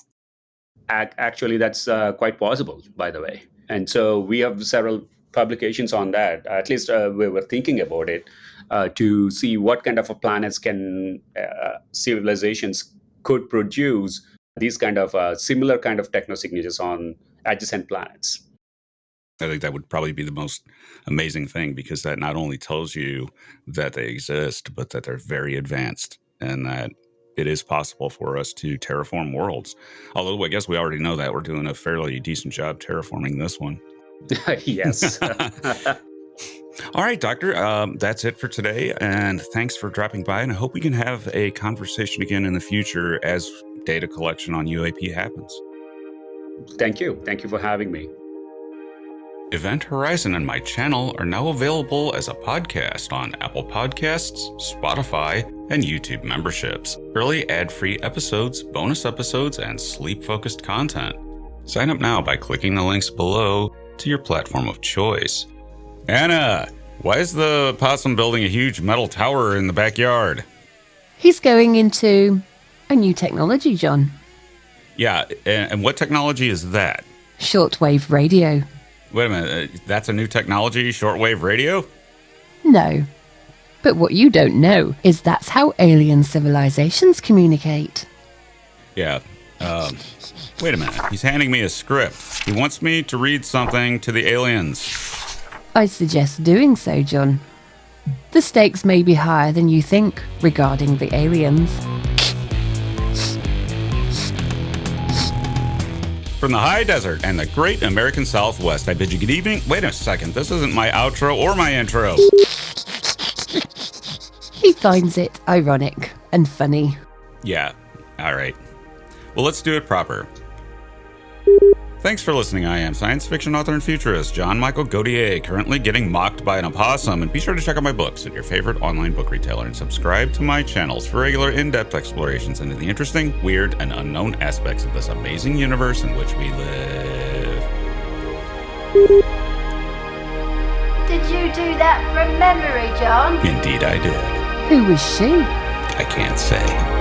Actually, that's quite possible, by the way. And so we have several publications on that. At least we were thinking about it to see what kind of planets can civilizations could produce these kind of similar kind of technosignatures on adjacent planets. I think that would probably be the most amazing thing, because that not only tells you that they exist, but that they're very advanced and that it is possible for us to terraform worlds. Although I guess we already know that we're doing a fairly decent job terraforming this one. Yes. All right, Doctor, that's it for today. And thanks for dropping by. And I hope we can have a conversation again in the future as data collection on UAP happens. Thank you. Thank you for having me. Event Horizon and my channel are now available as a podcast on Apple Podcasts, Spotify, and YouTube memberships. Early ad-free episodes, bonus episodes, and sleep-focused content. Sign up now by clicking the links below to your platform of choice. Anna, why is the possum building a huge metal tower in the backyard? He's going into a new technology, John. Yeah, and what technology is that? Shortwave radio. Wait a minute, that's a new technology, shortwave radio? No. But what you don't know is that's how alien civilizations communicate. Yeah. Wait a minute. He's handing me a script. He wants me to read something to the aliens. I suggest doing so, John. The stakes may be higher than you think regarding the aliens. From the high desert and the great American Southwest, I bid you good evening. Wait a second, this isn't my outro or my intro. He finds it ironic and funny. Yeah, all right. Well, let's do it proper. Thanks for listening. I am science fiction author and futurist John Michael Godier, currently getting mocked by an opossum. And be sure to check out my books at your favorite online book retailer and subscribe to my channels for regular in-depth explorations into the interesting, weird, and unknown aspects of this amazing universe in which we live. Did you do that from memory, John? Indeed I did. Who was she? I can't say.